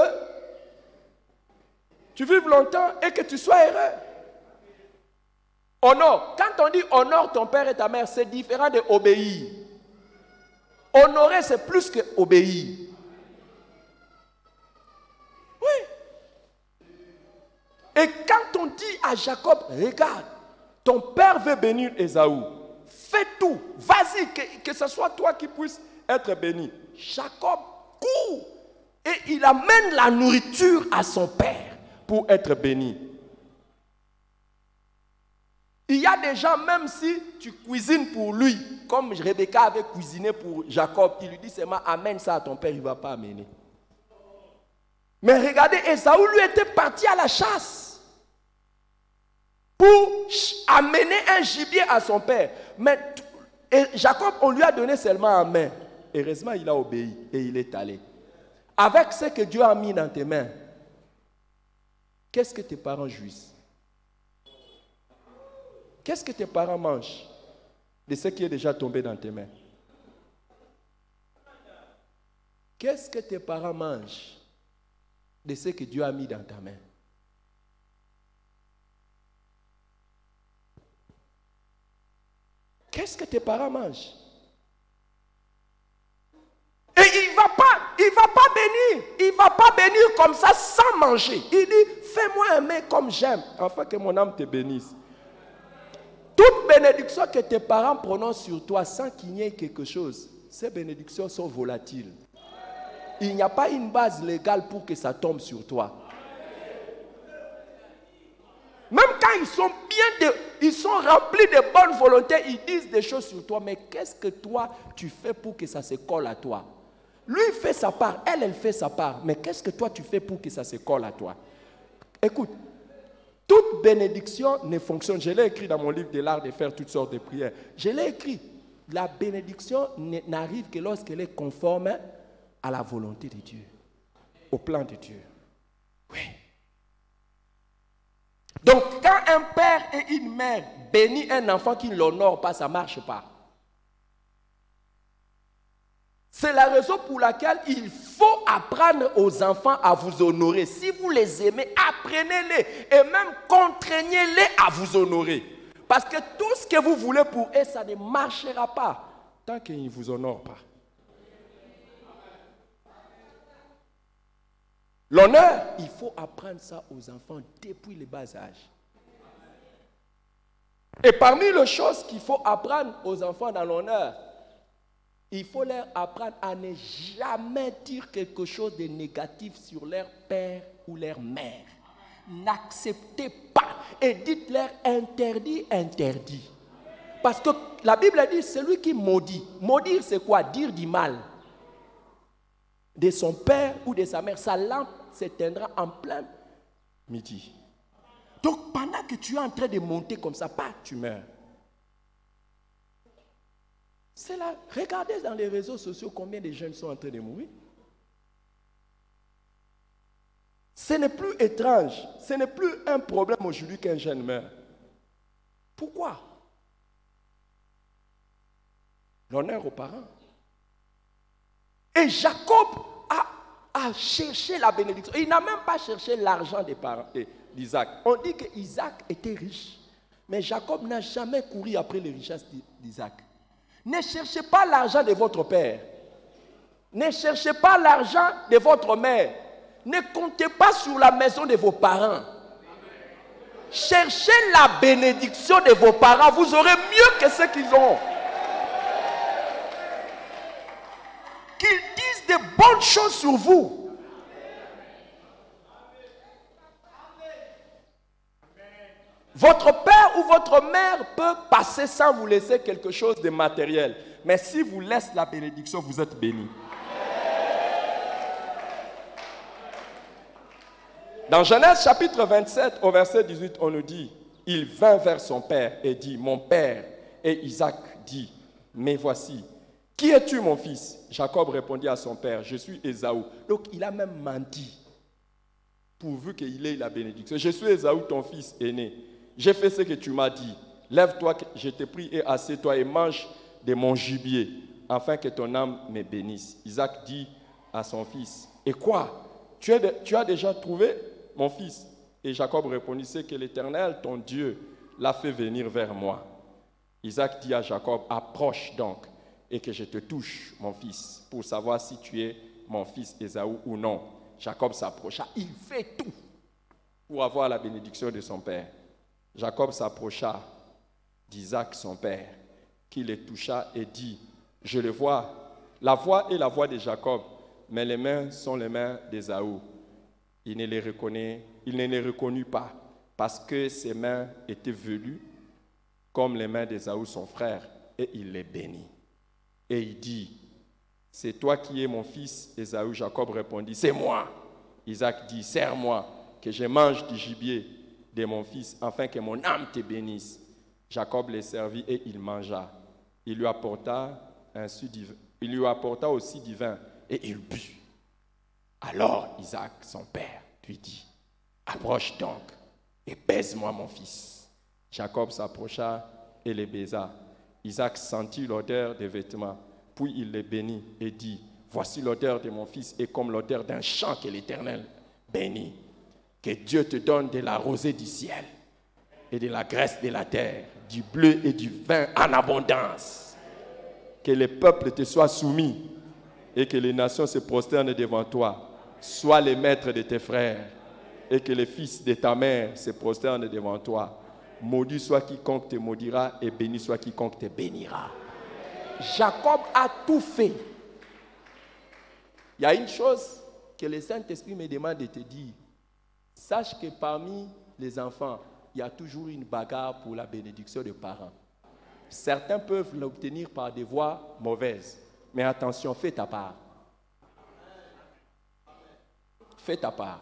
tu vives longtemps et que tu sois heureux. Honore. Quand on dit honore ton père et ta mère, c'est différent de obéir. Honorer, c'est plus que obéir. Oui. Et quand on dit à Jacob, regarde, ton père veut bénir Ésaü. Fais tout. Vas-y, que ce soit toi qui puisses être béni. Jacob court. Et il amène la nourriture à son père pour être béni. Il y a des gens, même si tu cuisines pour lui, comme Rebecca avait cuisiné pour Jacob, il lui dit seulement amène ça à ton père, il ne va pas amener. Mais regardez, Ésaü lui était parti à la chasse pour amener un gibier à son père. Mais Jacob, on lui a donné seulement un main. Heureusement, il a obéi et il est allé. Avec ce que Dieu a mis dans tes mains, qu'est-ce que tes parents jouissent? Qu'est-ce que tes parents mangent de ce qui est déjà tombé dans tes mains? Qu'est-ce que tes parents mangent de ce que Dieu a mis dans ta main? Qu'est-ce que tes parents mangent? Et il ne va pas bénir. Il ne va pas bénir comme ça sans manger. Il dit, fais-moi aimer comme j'aime, afin que mon âme te bénisse. Toute bénédiction que tes parents prononcent sur toi sans qu'il y ait quelque chose, ces bénédictions sont volatiles. Il n'y a pas une base légale pour que ça tombe sur toi. Même quand ils sont remplis de bonne volonté, ils disent des choses sur toi, mais qu'est-ce que toi, tu fais pour que ça se colle à toi? Lui, il fait sa part, elle fait sa part, mais qu'est-ce que toi, tu fais pour que ça se colle à toi? Écoute, toute bénédiction ne fonctionne. Je l'ai écrit dans mon livre de l'art de faire toutes sortes de prières. Je l'ai écrit. La bénédiction n'arrive que lorsqu'elle est conforme à la volonté de Dieu, au plan de Dieu. Oui. Donc, quand un père et une mère bénissent un enfant qui ne l'honore pas, ça ne marche pas. C'est la raison pour laquelle il faut apprendre aux enfants à vous honorer. Si vous les aimez, apprenez-les et même contraignez-les à vous honorer. Parce que tout ce que vous voulez pour eux, ça ne marchera pas tant qu'ils ne vous honorent pas. L'honneur, il faut apprendre ça aux enfants depuis le bas âge. Et parmi les choses qu'il faut apprendre aux enfants dans l'honneur, il faut leur apprendre à ne jamais dire quelque chose de négatif sur leur père ou leur mère. N'acceptez pas et dites-leur interdit, interdit. Parce que la Bible dit, celui qui maudit. Maudire, c'est quoi? Dire du mal de son père ou de sa mère. Sa lampe s'éteindra en plein midi. Donc, pendant que tu es en train de monter comme ça, tu meurs. C'est là. Regardez dans les réseaux sociaux combien de jeunes sont en train de mourir. Ce n'est plus étrange. Ce n'est plus un problème aujourd'hui qu'un jeune meurt. Pourquoi? L'honneur aux parents. Et Jacob a cherché la bénédiction. Il n'a même pas cherché l'argent des parents d'Isaac. On dit qu'Isaac était riche. Mais Jacob n'a jamais couru après les richesses d'Isaac. Ne cherchez pas l'argent de votre père. Ne cherchez pas l'argent de votre mère. Ne comptez pas sur la maison de vos parents. Cherchez la bénédiction de vos parents. Vous aurez mieux que ce qu'ils ont. Qu'ils disent de bonnes choses sur vous. Votre père ou votre mère peut passer sans vous laisser quelque chose de matériel. Mais si vous laissez la bénédiction, vous êtes béni. Dans Genèse chapitre 27, au verset 18, on nous dit, il vint vers son père et dit, mon père. Et Isaac dit, mais voici, qui es-tu mon fils? Jacob répondit à son père, je suis Ésaü. Donc il a même menti, pourvu qu'il ait la bénédiction. Je suis Ésaü, ton fils aîné. J'ai fait ce que tu m'as dit. Lève-toi, je te prie, et assieds-toi et mange de mon gibier, afin que ton âme me bénisse. Isaac dit à son fils, et quoi? Tu as déjà trouvé mon fils? Et Jacob répondit, c'est que l'Éternel, ton Dieu, l'a fait venir vers moi. Isaac dit à Jacob, approche donc, et que je te touche, mon fils, pour savoir si tu es mon fils Ésaü ou non. Jacob s'approcha, il fait tout pour avoir la bénédiction de son père. Jacob s'approcha d'Isaac, son père, qui le toucha et dit, je le vois. La voix est la voix de Jacob, mais les mains sont les mains d'Ésaü. Il ne les reconnut pas, parce que ses mains étaient velues, comme les mains d'Ésaü, son frère, et il les bénit. Et il dit, c'est toi qui es mon fils, Ésaü. Jacob répondit, c'est moi. Isaac dit, serre-moi, que je mange du gibier de mon fils, afin que mon âme te bénisse. Jacob les servit et il mangea. Il lui apporta aussi du vin et il but. Alors Isaac, son père, lui dit, approche donc et baise-moi mon fils. Jacob s'approcha et les baisa. Isaac sentit l'odeur des vêtements, puis il les bénit et dit, voici l'odeur de mon fils est comme l'odeur d'un champ que l'Éternel bénit. Que Dieu te donne de la rosée du ciel et de la graisse de la terre, du bleu et du vin en abondance. Que les peuples te soient soumis et que les nations se prosternent devant toi. Sois les maîtres de tes frères et que les fils de ta mère se prosternent devant toi. Maudit soit quiconque te maudira et béni soit quiconque te bénira. Jacob a tout fait. Il y a une chose que le Saint-Esprit me demande de te dire. Sache que parmi les enfants, il y a toujours une bagarre pour la bénédiction des parents. Certains peuvent l'obtenir par des voies mauvaises. Mais attention, fais ta part. Fais ta part.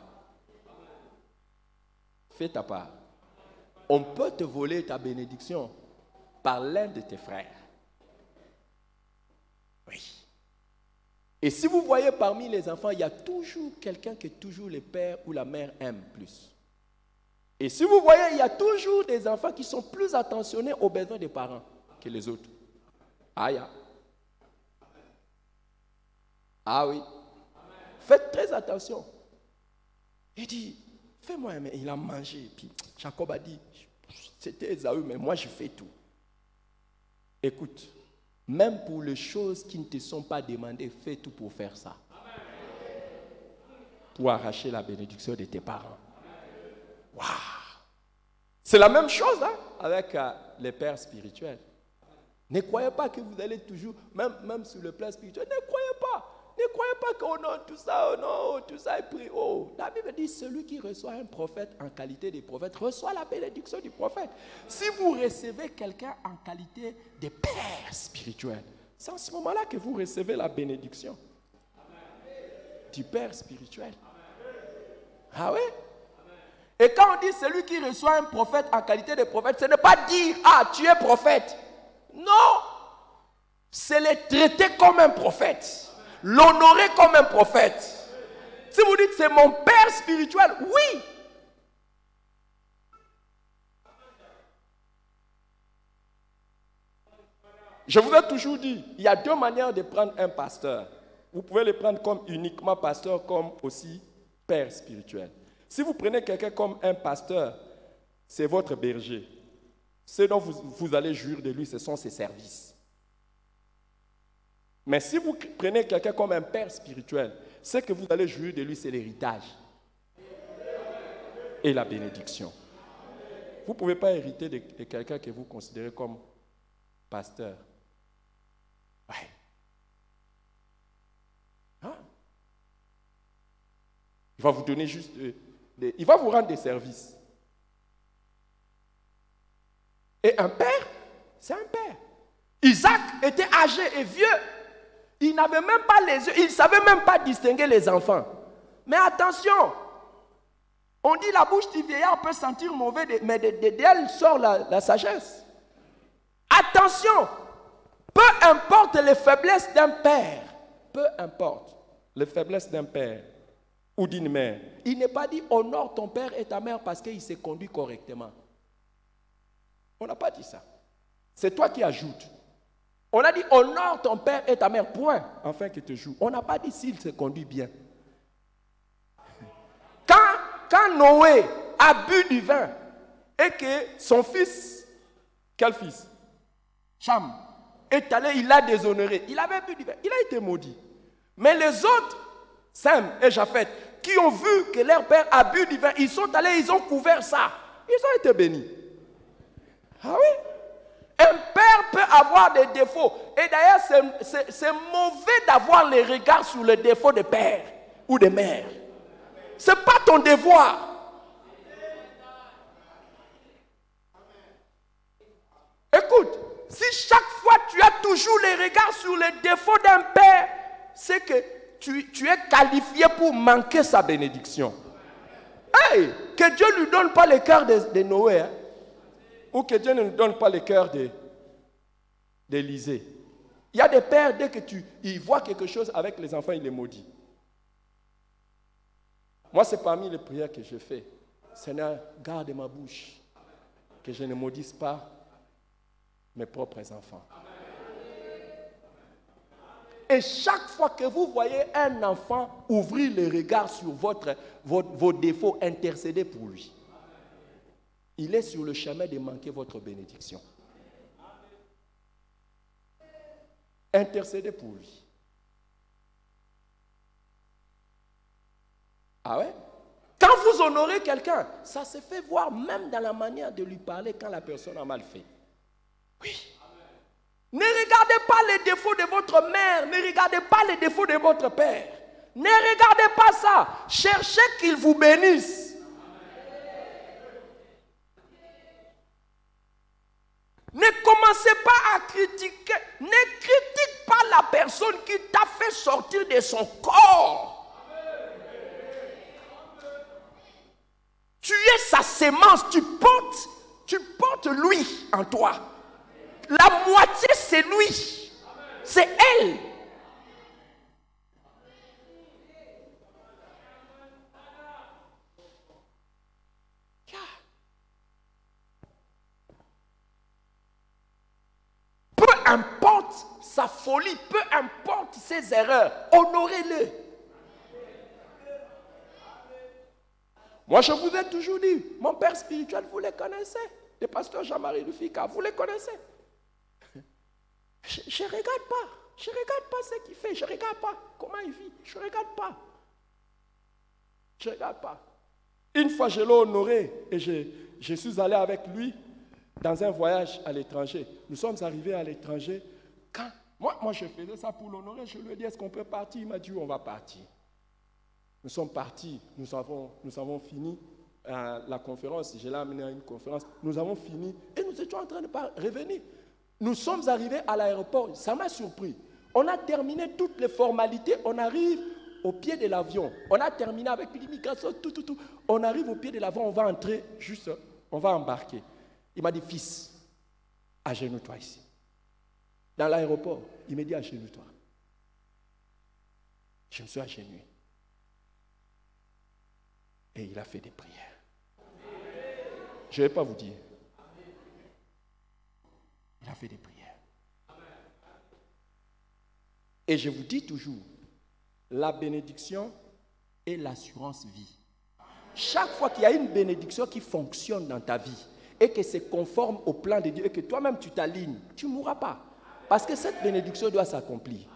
Fais ta part. On peut te voler ta bénédiction par l'un de tes frères. Oui. Et si vous voyez parmi les enfants, il y a toujours quelqu'un que toujours le père ou la mère aime plus. Et si vous voyez, il y a toujours des enfants qui sont plus attentionnés aux besoins des parents que les autres. Aïe. Ah oui. Faites très attention. Il dit, fais-moi, mais il a mangé. Puis Jacob a dit, c'était Ésaü, mais moi je fais tout. Écoute, même pour les choses qui ne te sont pas demandées, fais tout pour faire ça. Pour arracher la bénédiction de tes parents. Waouh! C'est la même chose avec les pères spirituels. Ne croyez pas que vous allez toujours, même sur le plan spirituel, ne croyez pas. Ne croyez pas que oh non, tout ça est pris. Oh, la Bible dit, celui qui reçoit un prophète en qualité de prophète reçoit la bénédiction du prophète. Si vous recevez quelqu'un en qualité de père spirituel, c'est en ce moment-là que vous recevez la bénédiction du père spirituel. Ah oui? Et quand on dit celui qui reçoit un prophète en qualité de prophète, ce n'est pas dire, ah, tu es prophète. Non, c'est le traiter comme un prophète. L'honorer comme un prophète. Si vous dites c'est mon père spirituel, oui. Je vous ai toujours dit, il y a deux manières de prendre un pasteur. Vous pouvez le prendre comme uniquement pasteur, comme aussi père spirituel. Si vous prenez quelqu'un comme un pasteur, c'est votre berger. Ce dont vous allez jouir de lui, ce sont ses services. Mais si vous prenez quelqu'un comme un père spirituel, ce que vous allez jouir de lui, c'est l'héritage et la bénédiction. Vous ne pouvez pas hériter de quelqu'un que vous considérez comme pasteur. Ouais. Hein? Il va vous donner juste il va vous rendre des services. Et un père, c'est un père. Isaac était âgé et vieux. Il n'avait même pas les yeux, il ne savait même pas distinguer les enfants. Mais attention, on dit la bouche du vieillard peut sentir mauvais, mais d'elle sort la sagesse. Attention, peu importe les faiblesses d'un père, peu importe les faiblesses d'un père ou d'une mère, il n'est pas dit honore ton père et ta mère parce qu'il s'est conduit correctement. On n'a pas dit ça. C'est toi qui ajoutes. On a dit honore ton père et ta mère, point, afin qu'il te joue. On n'a pas dit s'il se conduit bien. Quand Noé a bu du vin et que son fils, quel fils? Cham, est allé, il l'a déshonoré. Il avait bu du vin, il a été maudit. Mais les autres, Sem et Japheth, qui ont vu que leur père a bu du vin, ils sont allés, ils ont couvert ça. Ils ont été bénis. Ah oui? Un père peut avoir des défauts. Et d'ailleurs, c'est mauvais d'avoir les regards sur les défauts de père ou de mère. Ce n'est pas ton devoir. Écoute, si chaque fois tu as toujours les regards sur les défauts d'un père, c'est que tu es qualifié pour manquer sa bénédiction. Hey, que Dieu ne lui donne pas le cœur de Noé, hein? Ou que Dieu ne nous donne pas le cœur d'Élisée. Il y a des pères, dès que ils voient quelque chose avec les enfants, ils les maudissent. Moi, c'est parmi les prières que je fais. Seigneur, garde ma bouche, que je ne maudisse pas mes propres enfants. Et chaque fois que vous voyez un enfant ouvrir les regards sur vos défauts, intercédez pour lui. Il est sur le chemin de manquer votre bénédiction. Intercédez pour lui. Ah ouais? Quand vous honorez quelqu'un, ça se fait voir même dans la manière de lui parler quand la personne a mal fait. Oui. Ne regardez pas les défauts de votre mère, ne regardez pas les défauts de votre père. Ne regardez pas ça. Cherchez qu'il vous bénisse. Ne commencez pas à critiquer. Ne critique pas la personne qui t'a fait sortir de son corps. Tu es sa sémence, tu portes lui en toi. La moitié, c'est lui. C'est elle. Peu importe sa folie, peu importe ses erreurs, honorez-le. Moi, je vous ai toujours dit, mon père spirituel, vous les connaissez. Le pasteur Jean-Marie Lufika, vous les connaissez. Je ne regarde pas. Je ne regarde pas ce qu'il fait. Je ne regarde pas comment il vit. Je ne regarde pas. Je ne regarde pas. Une fois, je l'ai honoré et je suis allé avec lui dans un voyage à l'étranger. Nous sommes arrivés à l'étranger. Quand moi, je faisais ça pour l'honorer. Je lui ai dit, est-ce qu'on peut partir? Il m'a dit, on va partir. Nous sommes partis. Nous avons fini la conférence. Je l'ai amené à une conférence. Nous avons fini et nous étions en train de revenir. Nous sommes arrivés à l'aéroport. Ça m'a surpris. On a terminé toutes les formalités. On arrive au pied de l'avion. On a terminé avec l'immigration, tout. On arrive au pied de l'avion. On va entrer juste. On va embarquer. Il m'a dit, fils, agenouille-toi ici. Dans l'aéroport, il m'a dit, agenouille-toi. Je me suis agenouillé. Et il a fait des prières. Je ne vais pas vous dire. Il a fait des prières. Et je vous dis toujours, la bénédiction est l'assurance vie. Chaque fois qu'il y a une bénédiction qui fonctionne dans ta vie et que c'est conforme au plan de Dieu et que toi-même tu t'alignes, tu ne mourras pas. Parce que cette bénédiction doit s'accomplir.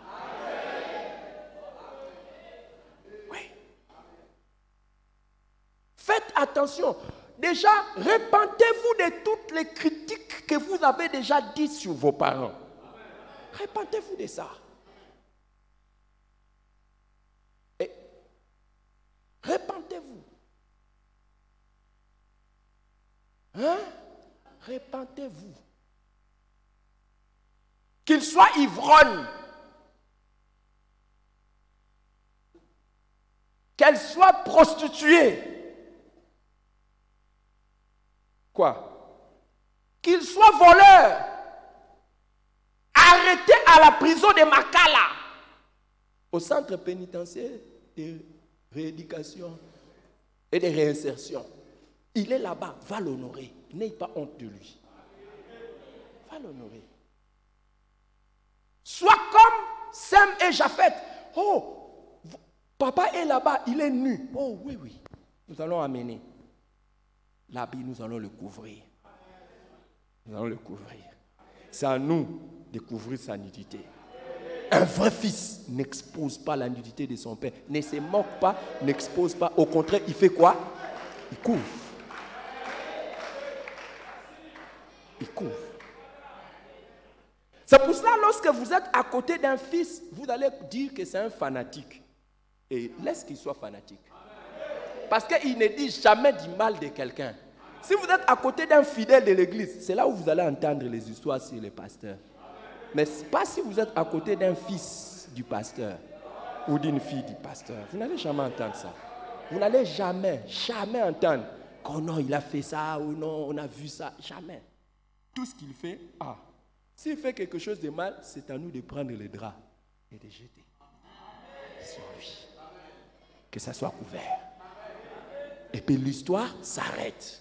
Oui. Faites attention. Déjà, repentez-vous de toutes les critiques que vous avez déjà dites sur vos parents. Repentez-vous de ça. Et repentez-vous. Hein? Repentez-vous. Qu'il soit ivrogne, qu'elle soit prostituée, quoi? Qu'il soit voleur, arrêté à la prison de Makala, au centre pénitentiaire de rééducation et de réinsertion. Il est là-bas, va l'honorer. N'aie pas honte de lui. Va l'honorer. Sois comme Sem et Japheth. Oh, papa est là-bas, il est nu. Oh oui. Nous allons amener. L'habit, nous allons le couvrir. Nous allons le couvrir. C'est à nous de couvrir sa nudité. Un vrai fils n'expose pas la nudité de son père. Ne se moque pas, n'expose pas. Au contraire, il fait quoi? Il couvre. Il couvre. C'est pour cela, lorsque vous êtes à côté d'un fils, vous allez dire que c'est un fanatique. Et laisse qu'il soit fanatique. Parce qu'il ne dit jamais du mal de quelqu'un. Si vous êtes à côté d'un fidèle de l'église, c'est là où vous allez entendre les histoires sur les pasteurs. Mais pas si vous êtes à côté d'un fils du pasteur ou d'une fille du pasteur. Vous n'allez jamais entendre ça. Vous n'allez jamais entendre qu'oh non, il a fait ça, ou non, on a vu ça. Jamais. Tout ce qu'il fait, s'il fait quelque chose de mal, c'est à nous de prendre les draps et de jeter sur lui. Que ça soit couvert. Et puis l'histoire s'arrête.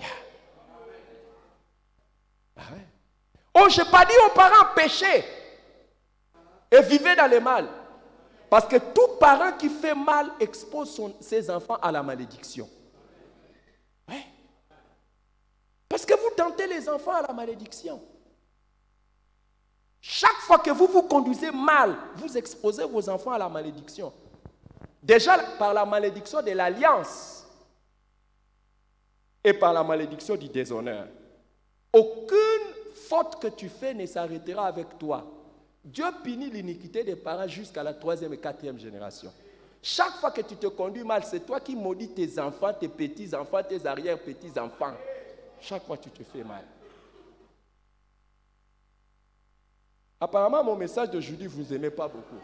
Yeah. Ouais. Oh, je n'ai pas dit aux parents péchez et vivez dans le mal. Parce que tout parent qui fait mal expose ses enfants à la malédiction. Ouais. Parce que vous tentez les enfants à la malédiction. Chaque fois que vous vous conduisez mal, vous exposez vos enfants à la malédiction. Déjà par la malédiction de l'alliance et par la malédiction du déshonneur. Aucune faute que tu fais ne s'arrêtera avec toi. Dieu punit l'iniquité des parents jusqu'à la 3e et 4e génération. Chaque fois que tu te conduis mal, c'est toi qui maudis tes enfants, tes petits-enfants, tes arrière-petits-enfants. Chaque fois, tu te fais mal. Apparemment, mon message d'aujourd'hui, vous n'aimez pas beaucoup.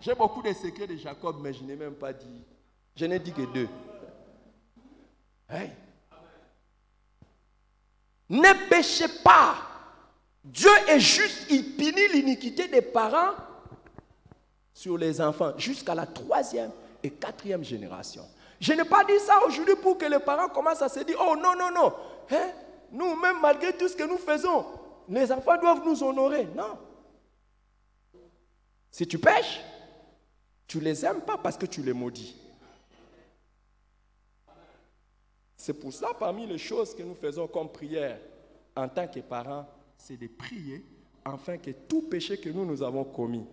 J'ai beaucoup de secrets de Jacob, mais je n'ai même pas dit. Je n'ai dit que 2. Hey. Ne péchez pas. Dieu est juste, il punit l'iniquité des parents sur les enfants jusqu'à la 3e et 4e génération. Je n'ai pas dit ça aujourd'hui pour que les parents commencent à se dire, oh non, non, non. Hein? Nous, même malgré tout ce que nous faisons, les enfants doivent nous honorer. Non. Si tu pêches, tu ne les aimes pas parce que tu les maudis. C'est pour ça, parmi les choses que nous faisons comme prière en tant que parents, c'est de prier afin que tout péché que nous avons commis,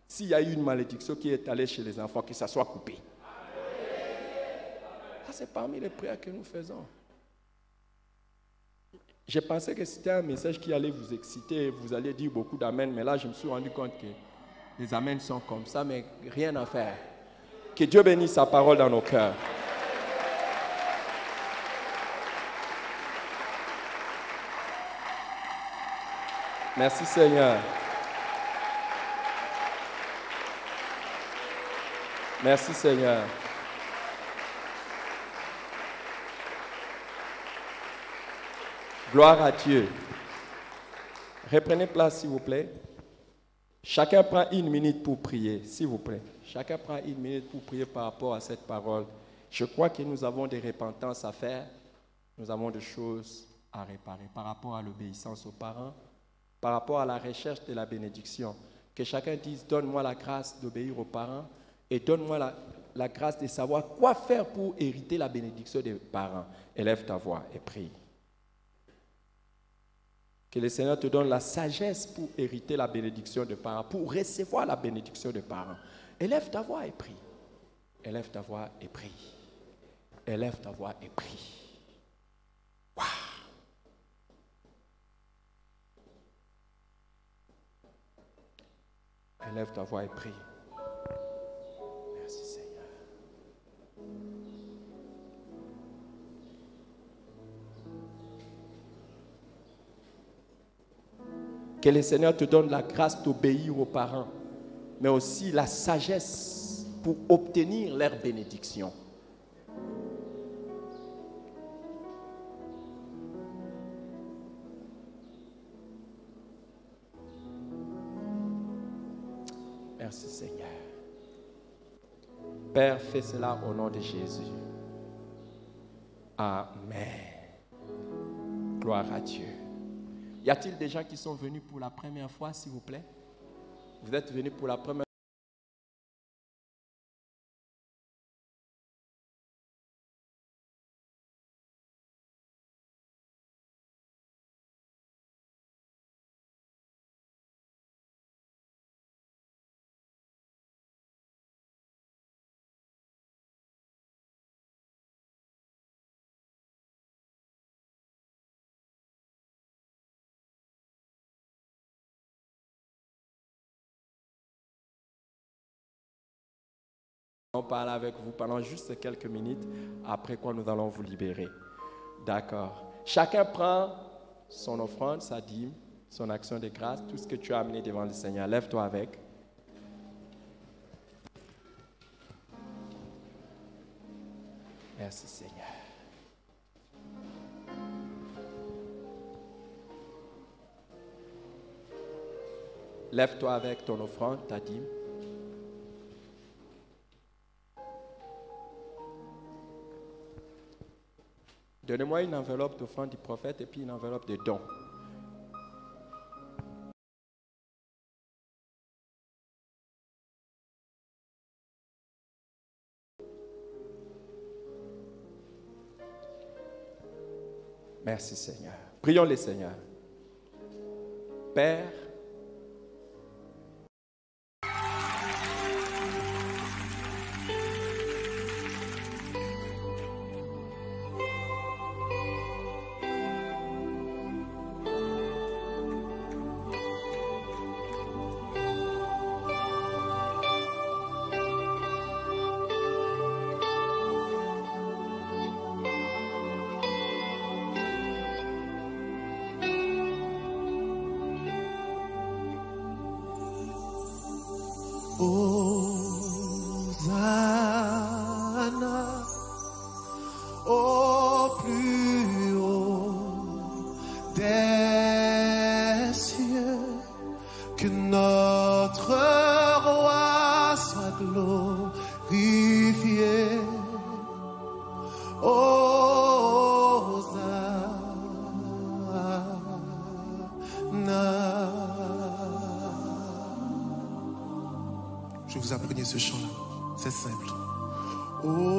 s'il y a eu une malédiction qui est allée chez les enfants, que ça soit coupé. Ça, c'est parmi les prières que nous faisons. J'ai pensé que c'était un message qui allait vous exciter, vous alliez dire beaucoup d'amen, mais là, je me suis rendu compte que les amens sont comme ça, mais rien à faire. Que Dieu bénisse sa parole dans nos cœurs. Merci Seigneur. Merci Seigneur. Gloire à Dieu. Reprenez place s'il vous plaît. Chacun prend 1 minute pour prier, s'il vous plaît. Chacun prend 1 minute pour prier par rapport à cette parole. Je crois que nous avons des repentances à faire. Nous avons des choses à réparer par rapport à l'obéissance aux parents, par rapport à la recherche de la bénédiction. Que chacun dise, donne-moi la grâce d'obéir aux parents et donne-moi la grâce de savoir quoi faire pour hériter la bénédiction des parents. Élève ta voix et prie. Que le Seigneur te donne la sagesse pour hériter la bénédiction des parents, pour recevoir la bénédiction des parents. Élève ta voix et prie. Élève ta voix et prie. Élève ta voix et prie. Wow. Élève ta voix et prie. Merci Seigneur. Que le Seigneur te donne la grâce d'obéir aux parents, mais aussi la sagesse pour obtenir leur bénédiction. Merci Seigneur. Père, fais cela au nom de Jésus. Amen. Gloire à Dieu. Y a-t-il des gens qui sont venus pour la première fois, s'il vous plaît? Vous êtes venus pour la première fois? On parle avec vous pendant juste quelques minutes, après quoi nous allons vous libérer. D'accord. Chacun prend son offrande, sa dîme, son action de grâce, tout ce que tu as amené devant le Seigneur. Lève-toi avec. Merci Seigneur. Lève-toi avec ton offrande, ta dîme. Donnez-moi une enveloppe d'offrande du prophète et puis une enveloppe de dons. Merci Seigneur. Prions le Seigneur. Père,
Hosanna au plus haut des cieux, que notre roi soit glorifié. Je vais vous apprendre ce chant-là, c'est simple. Hosanna,